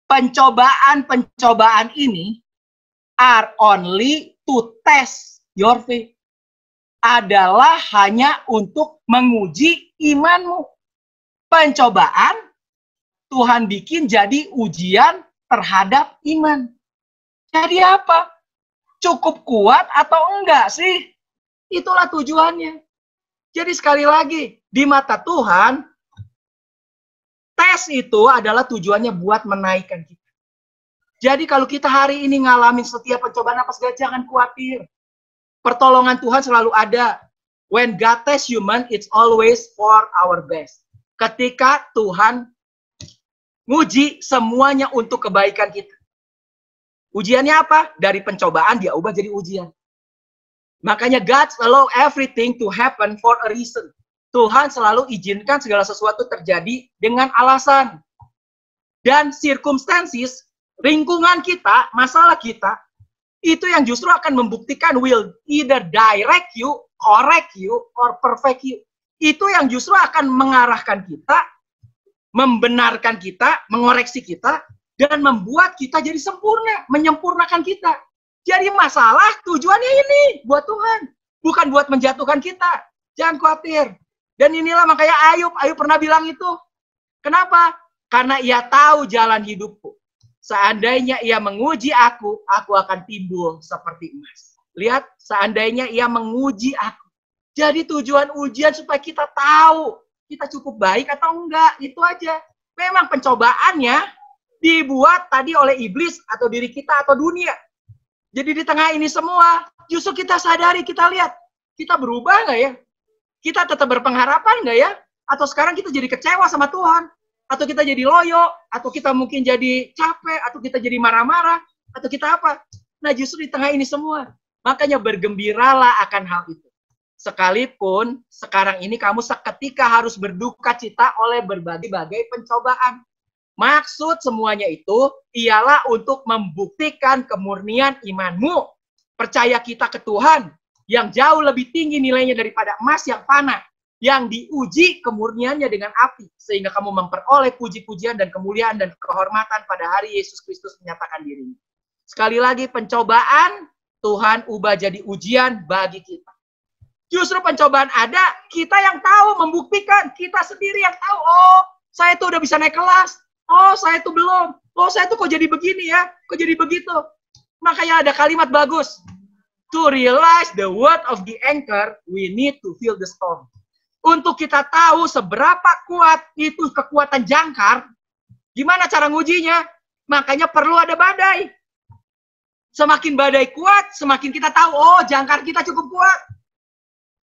Pencobaan ini are only to test your faith. Adalah hanya untuk menguji imanmu. Pencobaan Tuhan bikin jadi ujian terhadap iman. Jadi apa? Cukup kuat atau enggak sih? Itulah tujuannya. Jadi sekali lagi, di mata Tuhan, tes itu adalah tujuannya buat menaikkan kita. Jadi kalau kita hari ini ngalamin setiap pencobaan apa segala, jangan khawatir. Pertolongan Tuhan selalu ada. When God tests human, it's always for our best. Ketika Tuhan nguji semuanya untuk kebaikan kita. Ujiannya apa? Dari pencobaan dia ubah jadi ujian. Makanya God allow everything to happen for a reason. Tuhan selalu izinkan segala sesuatu terjadi dengan alasan. Dan circumstances, lingkungan kita, masalah kita, itu yang justru akan membuktikan will either direct you, correct you, or perfect you. Itu yang justru akan mengarahkan kita, membenarkan kita, mengoreksi kita, dan membuat kita jadi sempurna, menyempurnakan kita. Jadi masalah tujuannya ini buat Tuhan, bukan buat menjatuhkan kita. Jangan khawatir. Dan inilah makanya Ayub pernah bilang itu. Kenapa? Karena ia tahu jalan hidupku. Seandainya ia menguji aku akan timbul seperti emas. Lihat, seandainya ia menguji aku. Jadi tujuan ujian supaya kita tahu kita cukup baik atau enggak. Itu aja. Memang pencobaannya dibuat tadi oleh iblis atau diri kita atau dunia. Jadi di tengah ini semua, justru kita sadari, kita lihat, kita berubah nggak ya? Kita tetap berpengharapan nggak ya? Atau sekarang kita jadi kecewa sama Tuhan? Atau kita jadi loyo? Atau kita mungkin jadi capek? Atau kita jadi marah-marah? Atau kita apa? Nah justru di tengah ini semua, makanya bergembiralah akan hal itu. Sekalipun sekarang ini kamu seketika harus berduka cita oleh berbagai-bagai pencobaan. Maksud semuanya itu ialah untuk membuktikan kemurnian imanmu. Percaya kita ke Tuhan yang jauh lebih tinggi nilainya daripada emas yang fana. Yang diuji kemurniannya dengan api. Sehingga kamu memperoleh puji-pujian dan kemuliaan dan kehormatan pada hari Yesus Kristus menyatakan dirinya. Sekali lagi pencobaan Tuhan ubah jadi ujian bagi kita. Justru pencobaan ada, kita yang tahu membuktikan. Kita sendiri yang tahu, oh saya tuh udah bisa naik kelas. Oh, saya tuh belum. Oh, saya tuh kok jadi begini ya? Kok jadi begitu? Makanya ada kalimat bagus. To realize the word of the anchor, we need to feel the storm. Untuk kita tahu seberapa kuat itu kekuatan jangkar, gimana cara ngujinya? Makanya perlu ada badai. Semakin badai kuat, semakin kita tahu, oh jangkar kita cukup kuat.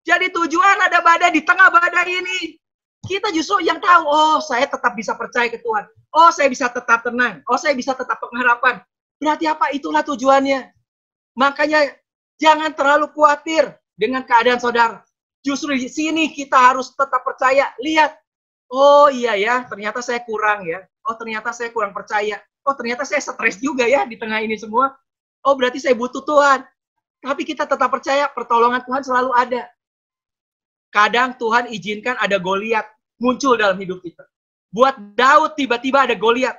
Jadi tujuan ada badai di tengah badai ini. Kita justru yang tahu, oh saya tetap bisa percaya ke Tuhan. Oh saya bisa tetap tenang. Oh saya bisa tetap pengharapan. Berarti apa? Itulah tujuannya. Makanya jangan terlalu khawatir dengan keadaan saudara. Justru di sini kita harus tetap percaya. Lihat, oh iya ya, ternyata saya kurang ya. Oh ternyata saya kurang percaya. Oh ternyata saya stres juga ya di tengah ini semua. Oh berarti saya butuh Tuhan. Tapi kita tetap percaya pertolongan Tuhan selalu ada. Kadang Tuhan izinkan ada Goliat muncul dalam hidup kita. Buat Daud tiba-tiba ada Goliat.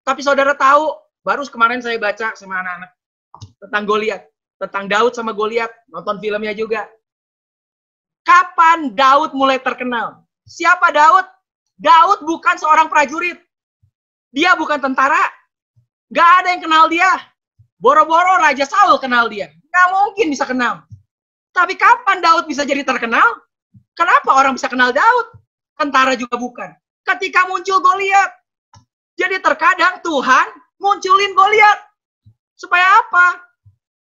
Tapi saudara tahu, baru kemarin saya baca sama anak-anak tentang Goliat. Tentang Daud sama Goliat, nonton filmnya juga. Kapan Daud mulai terkenal? Siapa Daud? Daud bukan seorang prajurit. Dia bukan tentara. Gak ada yang kenal dia. Boro-boro Raja Saul kenal dia. Gak mungkin bisa kenal. Tapi kapan Daud bisa jadi terkenal? Kenapa orang bisa kenal Daud? Tentara juga bukan. Ketika muncul Goliat. Jadi terkadang Tuhan munculin Goliat. Supaya apa?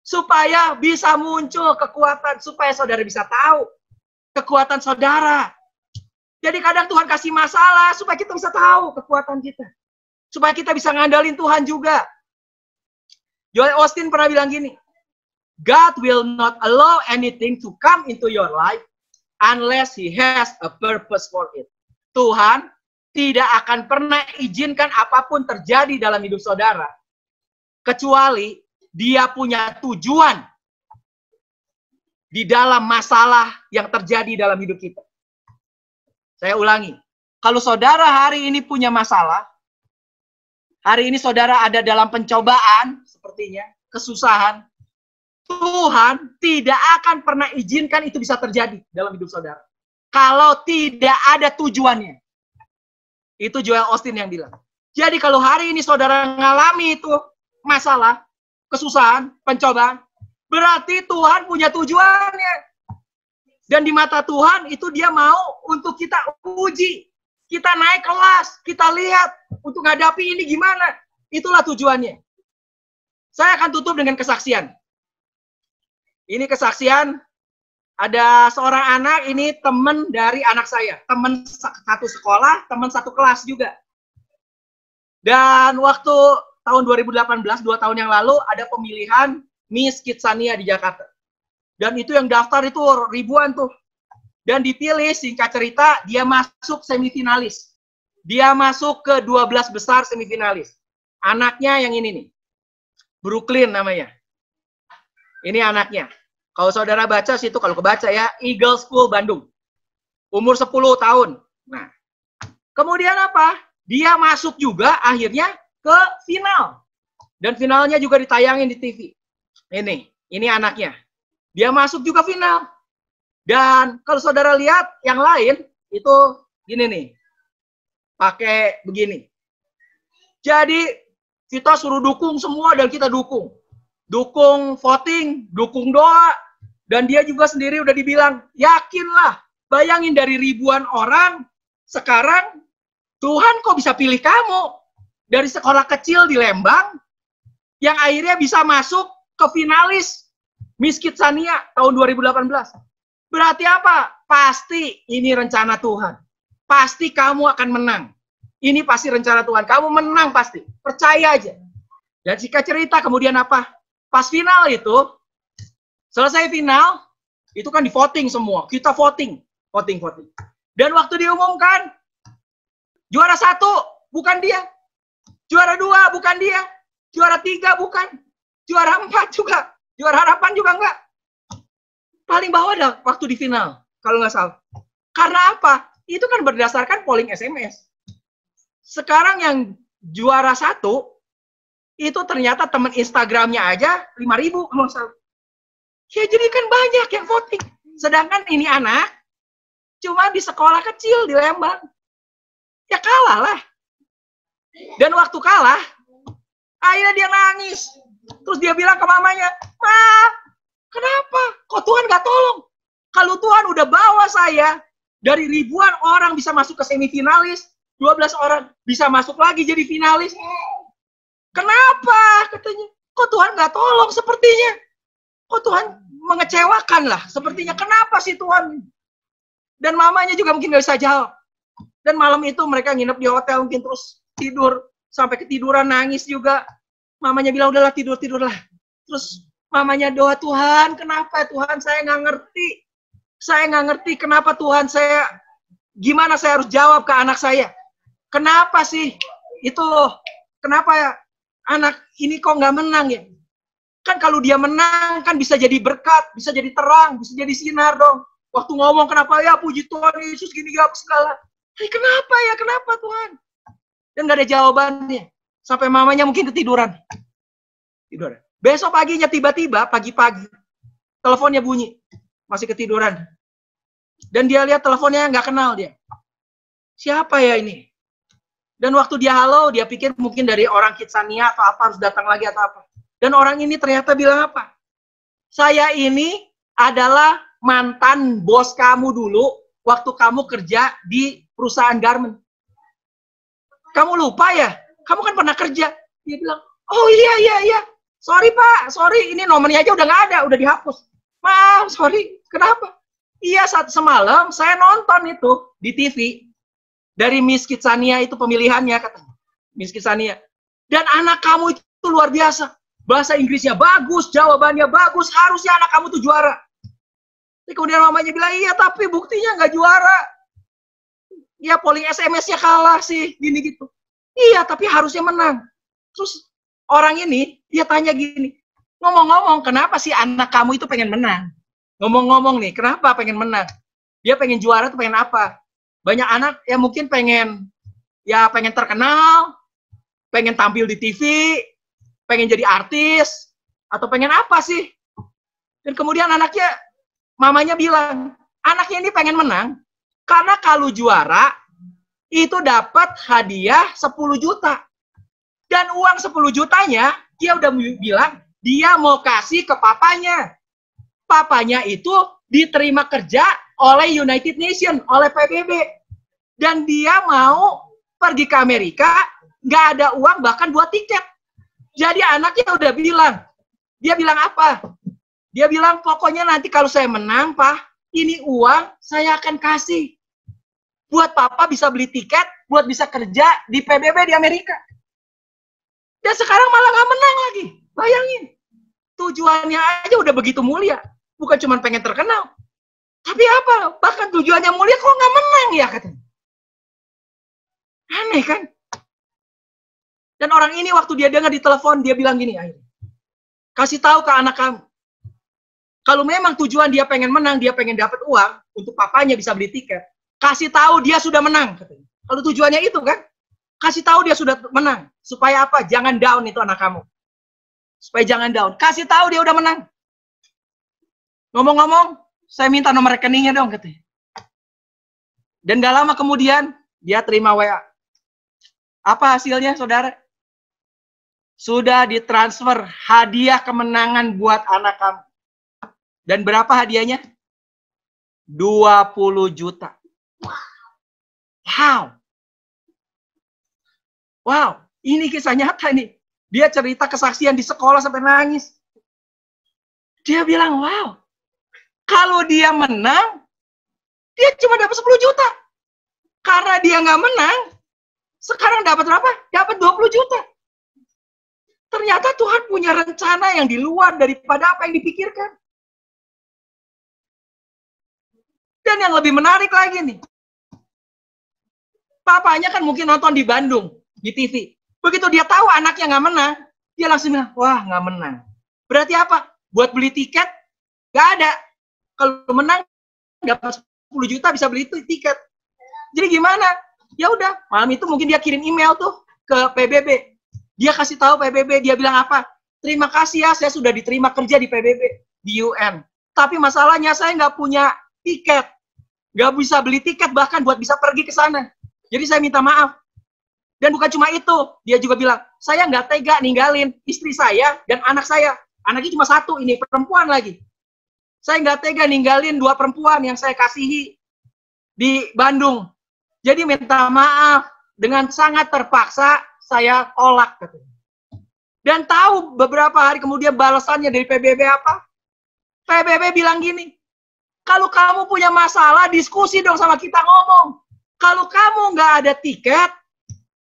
Supaya bisa muncul kekuatan, supaya saudara bisa tahu kekuatan saudara. Jadi kadang Tuhan kasih masalah supaya kita bisa tahu kekuatan kita. Supaya kita bisa ngandalin Tuhan juga. Joel Osteen pernah bilang gini, God will not allow anything to come into your life unless He has a purpose for it. Tuhan tidak akan pernah izinkan apapun terjadi dalam hidup saudara, kecuali Dia punya tujuan di dalam masalah yang terjadi dalam hidup kita. Saya ulangi, kalau saudara hari ini punya masalah, hari ini saudara ada dalam pencobaan, sepertinya, kesusahan, Tuhan tidak akan pernah izinkan itu bisa terjadi dalam hidup saudara. Kalau tidak ada tujuannya. Itu Joel Osteen yang bilang. Jadi kalau hari ini saudara mengalami itu masalah, kesusahan, pencobaan, berarti Tuhan punya tujuannya. Dan di mata Tuhan itu Dia mau untuk kita uji. Kita naik kelas, kita lihat untuk menghadapi ini gimana. Itulah tujuannya. Saya akan tutup dengan kesaksian. Ini kesaksian, ada seorang anak, ini teman dari anak saya. Teman satu sekolah, teman satu kelas juga. Dan waktu tahun 2018, 2 tahun yang lalu, ada pemilihan Miss Kidsania di Jakarta. Dan itu yang daftar itu ribuan tuh. Dan dipilih, singkat cerita, dia masuk semifinalis. Dia masuk ke 12 besar semifinalis. Anaknya yang ini nih. Brooklyn namanya. Ini anaknya. Kalau saudara baca situ, kalau kebaca ya, Eagle School Bandung. Umur 10 tahun. Nah, kemudian apa? Dia masuk juga akhirnya ke final. Dan finalnya juga ditayangin di TV. Ini anaknya. Dia masuk juga final. Dan kalau saudara lihat yang lain, itu gini nih. Pakai begini. Jadi kita suruh dukung semua dan kita dukung. Dukung voting, dukung doa. Dan dia juga sendiri udah dibilang, yakinlah. Bayangin dari ribuan orang, sekarang Tuhan kok bisa pilih kamu. Dari sekolah kecil di Lembang, yang akhirnya bisa masuk ke finalis Miss Kidsania tahun 2018. Berarti apa? Pasti ini rencana Tuhan. Pasti kamu akan menang. Ini pasti rencana Tuhan. Kamu menang pasti. Percaya aja. Dan jika cerita kemudian apa? Pas final itu, selesai final, itu kan di voting semua. Kita voting. Dan waktu diumumkan, juara 1 bukan dia. Juara 2 bukan dia. Juara 3 bukan. Juara 4 juga. Juara harapan juga enggak. Paling bawah ada waktu di final, kalau nggak salah. Karena apa? Itu kan berdasarkan polling SMS. Sekarang yang juara 1, itu ternyata teman Instagramnya aja 5.000 kalau nggak salah. Ya jadi kan banyak yang voting. Sedangkan ini anak, cuma di sekolah kecil di Lembang. Ya kalah lah. Dan waktu kalah, akhirnya dia nangis. Terus dia bilang ke mamanya, "Ma, Kenapa? Kok Tuhan nggak tolong? Kalau Tuhan udah bawa saya dari ribuan orang bisa masuk ke semifinalis, 12 orang bisa masuk lagi jadi finalis. Kenapa? Katanya. Kok Tuhan nggak tolong sepertinya? Kok Tuhan mengecewakan lah sepertinya. Kenapa sih Tuhan? Dan mamanya juga mungkin nggak bisa jawab. Dan malam itu mereka nginep di hotel mungkin terus tidur. Sampai ketiduran nangis juga. Mamanya bilang udahlah tidurlah. Terus mamanya doa, Tuhan kenapa Tuhan saya nggak ngerti. Saya nggak ngerti kenapa Tuhan gimana saya harus jawab ke anak saya. Kenapa sih itu kenapa ya anak ini kok nggak menang ya? Kan kalau dia menang kan bisa jadi berkat, bisa jadi terang, bisa jadi sinar dong. Waktu ngomong kenapa ya puji Tuhan Yesus gini apa segala. Kenapa ya? Kenapa Tuhan? Dan nggak ada jawabannya. Sampai mamanya mungkin ketiduran. Tidur. Besok paginya tiba-tiba pagi-pagi teleponnya bunyi. Masih ketiduran. Dan dia lihat teleponnya nggak kenal dia. Siapa ya ini? Dan waktu dia halo, dia pikir mungkin dari orang Kitsania atau apa harus datang lagi atau apa. Dan orang ini ternyata bilang apa? Saya ini adalah mantan bos kamu dulu waktu kamu kerja di perusahaan garment. Kamu lupa ya? Kamu kan pernah kerja. Dia bilang, oh iya. Sorry Pak, sorry ini nomornya aja udah nggak ada, udah dihapus. Maaf, sorry. Kenapa? Iya, saat semalam saya nonton itu di TV. Dari Miss Kitsania itu pemilihannya katanya. Miss Kitsania. Dan anak kamu itu luar biasa. Bahasa Inggrisnya bagus, jawabannya bagus, harusnya anak kamu tuh juara. Kemudian mamanya bilang, iya tapi buktinya nggak juara. Ya polling SMS-nya kalah sih, gini gitu. Iya tapi harusnya menang. Terus orang ini, dia tanya gini, ngomong-ngomong kenapa sih anak kamu itu pengen menang? Ngomong-ngomong nih, kenapa pengen menang? Dia pengen juara tuh pengen apa? Banyak anak yang mungkin pengen terkenal, pengen tampil di TV, pengen jadi artis, atau pengen apa sih? Dan kemudian mamanya bilang, anaknya ini pengen menang, karena kalau juara, itu dapat hadiah 10 juta. Dan uang 10 jutanya, dia udah bilang, dia mau kasih ke papanya. Papanya itu diterima kerja oleh United Nations, oleh PBB. Dan dia mau pergi ke Amerika, nggak ada uang bahkan buat tiket. Jadi anaknya udah bilang, dia bilang apa? Dia bilang, pokoknya nanti kalau saya menang, Pak, ini uang saya akan kasih. Buat Papa bisa beli tiket, buat bisa kerja di PBB di Amerika. Dan sekarang malah nggak menang lagi. Bayangin. Tujuannya aja udah begitu mulia. Bukan cuma pengen terkenal. Tapi apa? Bahkan tujuannya mulia kok nggak menang ya katanya. Aneh kan? Dan orang ini waktu dia dengar di telepon, dia bilang gini, kasih tahu ke anak kamu. Kalau memang tujuan dia pengen menang, dia pengen dapat uang untuk papanya bisa beli tiket, kasih tahu dia sudah menang. Katanya. Kalau tujuannya itu kan, kasih tahu dia sudah menang. Supaya apa? Jangan down itu anak kamu. Supaya jangan down. Kasih tahu dia udah menang. Ngomong-ngomong, saya minta nomor rekeningnya dong, katanya. Dan gak lama kemudian, dia terima WA. Apa hasilnya, saudara? Sudah ditransfer hadiah kemenangan buat anak kamu. Dan berapa hadiahnya? 20 juta. Wow, ini kisah nyata nih. Dia cerita kesaksian di sekolah sampai nangis. Dia bilang, wow, kalau dia menang, dia cuma dapat 10 juta. Karena dia nggak menang, sekarang dapat berapa? Dapat 20 juta. Ternyata Tuhan punya rencana yang di luar daripada apa yang dipikirkan. Dan yang lebih menarik lagi nih, papanya kan mungkin nonton di Bandung, di TV. Begitu dia tahu anaknya nggak menang, dia langsung bilang, wah nggak menang. Berarti apa? Buat beli tiket, nggak ada. Kalau menang, dapat 10 juta bisa beli tiket. Jadi gimana? Ya udah, malam itu mungkin dia kirim email tuh ke PBB. Dia kasih tahu PBB, dia bilang apa? Terima kasih ya, saya sudah diterima kerja di PBB, di UN. Tapi masalahnya saya nggak punya tiket. Nggak bisa beli tiket bahkan buat bisa pergi ke sana. Jadi saya minta maaf. Dan bukan cuma itu, dia juga bilang, saya nggak tega ninggalin istri saya dan anak saya. Anaknya cuma satu, ini perempuan lagi. Saya nggak tega ninggalin 2 perempuan yang saya kasihi di Bandung. Jadi minta maaf, dengan sangat terpaksa saya tolak. Dan tahu beberapa hari kemudian balasannya dari PBB apa? PBB bilang gini, kalau kamu punya masalah, diskusi dong sama kita, ngomong. Kalau kamu nggak ada tiket,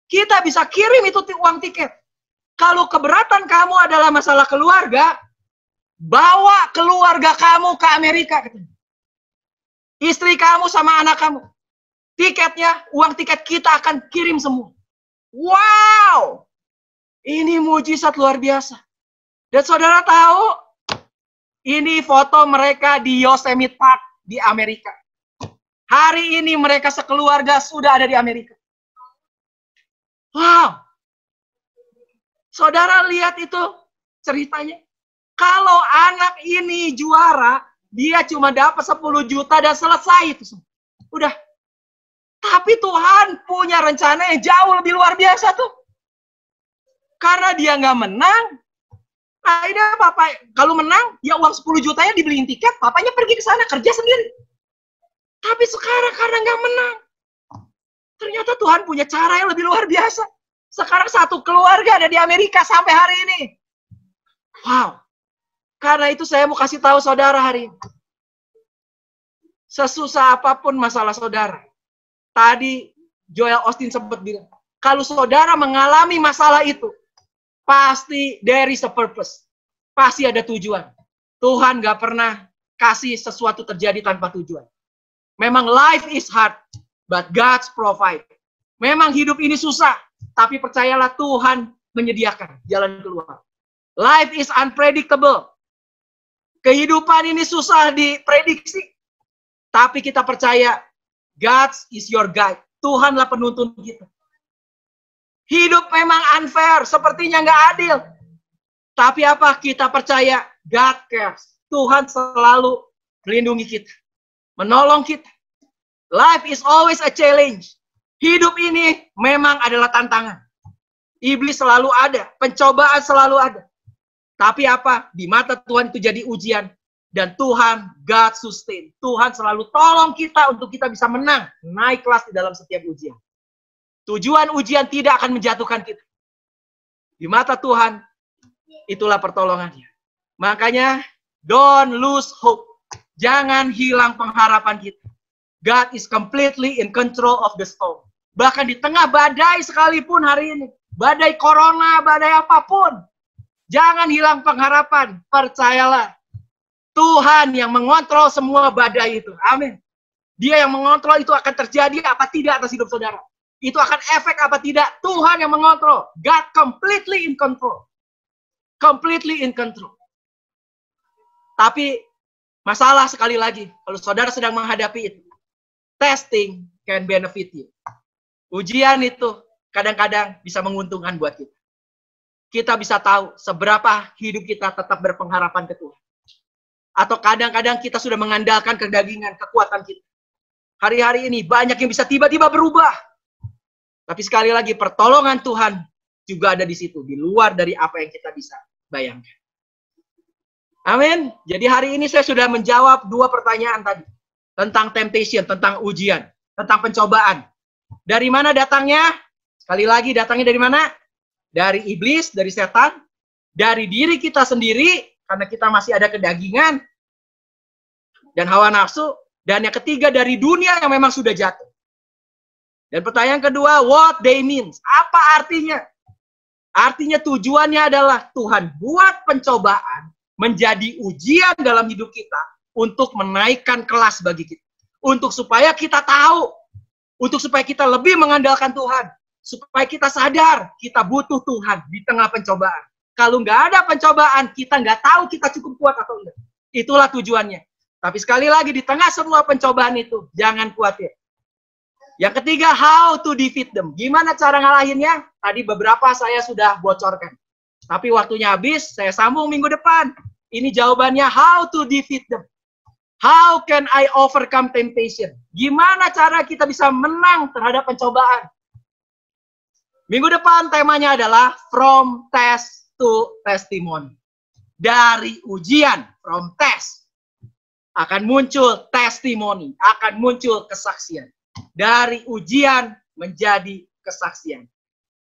kita bisa kirim itu uang tiket. Kalau keberatan kamu adalah masalah keluarga, bawa keluarga kamu ke Amerika. Istri kamu sama anak kamu. Tiketnya, uang tiket kita akan kirim semua. Wow! Ini mujizat luar biasa. Dan saudara tahu, ini foto mereka di Yosemite Park di Amerika. Hari ini mereka sekeluarga sudah ada di Amerika. Wow! Saudara lihat itu ceritanya. Kalau anak ini juara, dia cuma dapat 10 juta dan selesai itu semua. Udah. Tapi Tuhan punya rencana yang jauh lebih luar biasa tuh. Karena dia nggak menang, akhirnya papa kalau menang, ya uang 10 jutanya dibeliin tiket, papanya pergi ke sana kerja sendiri. Tapi sekarang karena nggak menang, ternyata Tuhan punya cara yang lebih luar biasa. Sekarang satu keluarga ada di Amerika sampai hari ini. Wow. Karena itu saya mau kasih tahu saudara hari ini. Sesusah apapun masalah saudara. Tadi Joel Osteen sempat bilang, kalau saudara mengalami masalah itu, pasti there is a purpose. Pasti ada tujuan. Tuhan gak pernah kasih sesuatu terjadi tanpa tujuan. Memang life is hard, but God's provide. Memang hidup ini susah, tapi percayalah Tuhan menyediakan jalan keluar. Life is unpredictable. Kehidupan ini susah diprediksi. Tapi kita percaya, God is your guide. Tuhanlah penuntun kita. Hidup memang unfair, sepertinya nggak adil. Tapi apa? Kita percaya God cares. Tuhan selalu melindungi kita, menolong kita. Life is always a challenge. Hidup ini memang adalah tantangan. Iblis selalu ada, pencobaan selalu ada. Tapi apa? Di mata Tuhan itu jadi ujian. Dan Tuhan, God sustain. Tuhan selalu tolong kita untuk kita bisa menang, naik kelas di dalam setiap ujian. Tujuan ujian tidak akan menjatuhkan kita. Di mata Tuhan, itulah pertolongannya. Makanya, don't lose hope. Jangan hilang pengharapan kita. God is completely in control of the storm. Bahkan di tengah badai sekalipun hari ini, badai corona, badai apapun, jangan hilang pengharapan. Percayalah, Tuhan yang mengontrol semua badai itu. Amin. Dia yang mengontrol itu akan terjadi apa tidak atas hidup saudara. Itu akan efek apa tidak. Tuhan yang mengontrol. God completely in control. Completely in control. Tapi masalah sekali lagi, kalau saudara sedang menghadapi itu, testing can benefit you. Ujian itu kadang-kadang bisa menguntungkan buat kita. Kita bisa tahu seberapa hidup kita tetap berpengharapan ke Tuhan. Atau kadang-kadang kita sudah mengandalkan kedagingan, kekuatan kita. Hari-hari ini banyak yang bisa tiba-tiba berubah. Tapi sekali lagi pertolongan Tuhan juga ada di situ. Di luar dari apa yang kita bisa bayangkan. Amin. Jadi hari ini saya sudah menjawab 2 pertanyaan tadi. Tentang temptation, tentang ujian, tentang pencobaan. Dari mana datangnya? Sekali lagi datangnya dari mana? Dari iblis, dari setan. Dari diri kita sendiri. Karena kita masih ada kedagingan dan hawa nafsu. Dan yang ketiga dari dunia yang memang sudah jatuh. Dan pertanyaan kedua, what they means? Apa artinya? Artinya tujuannya adalah Tuhan buat pencobaan menjadi ujian dalam hidup kita untuk menaikkan kelas bagi kita. Untuk supaya kita tahu, untuk supaya kita lebih mengandalkan Tuhan. Supaya kita sadar kita butuh Tuhan di tengah pencobaan. Kalau nggak ada pencobaan, kita nggak tahu kita cukup kuat atau enggak. Itulah tujuannya. Tapi sekali lagi, di tengah semua pencobaan itu, jangan khawatir. Yang ketiga, how to defeat them. Gimana cara ngalahinnya? Tadi beberapa saya sudah bocorkan. Tapi waktunya habis, saya sambung minggu depan. Ini jawabannya, how to defeat them. How can I overcome temptation? Gimana cara kita bisa menang terhadap pencobaan? Minggu depan temanya adalah from test to testimony. Dari ujian, from test akan muncul testimoni, akan muncul kesaksian. Dari ujian menjadi kesaksian.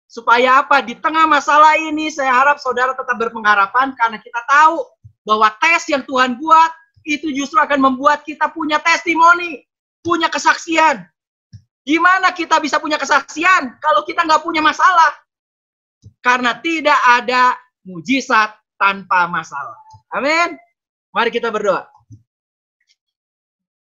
Supaya apa? Di tengah masalah ini saya harap saudara tetap berpengharapan karena kita tahu bahwa tes yang Tuhan buat itu justru akan membuat kita punya testimoni, punya kesaksian. Gimana kita bisa punya kesaksian kalau kita nggak punya masalah? Karena tidak ada mujizat tanpa masalah. Amin. Mari kita berdoa.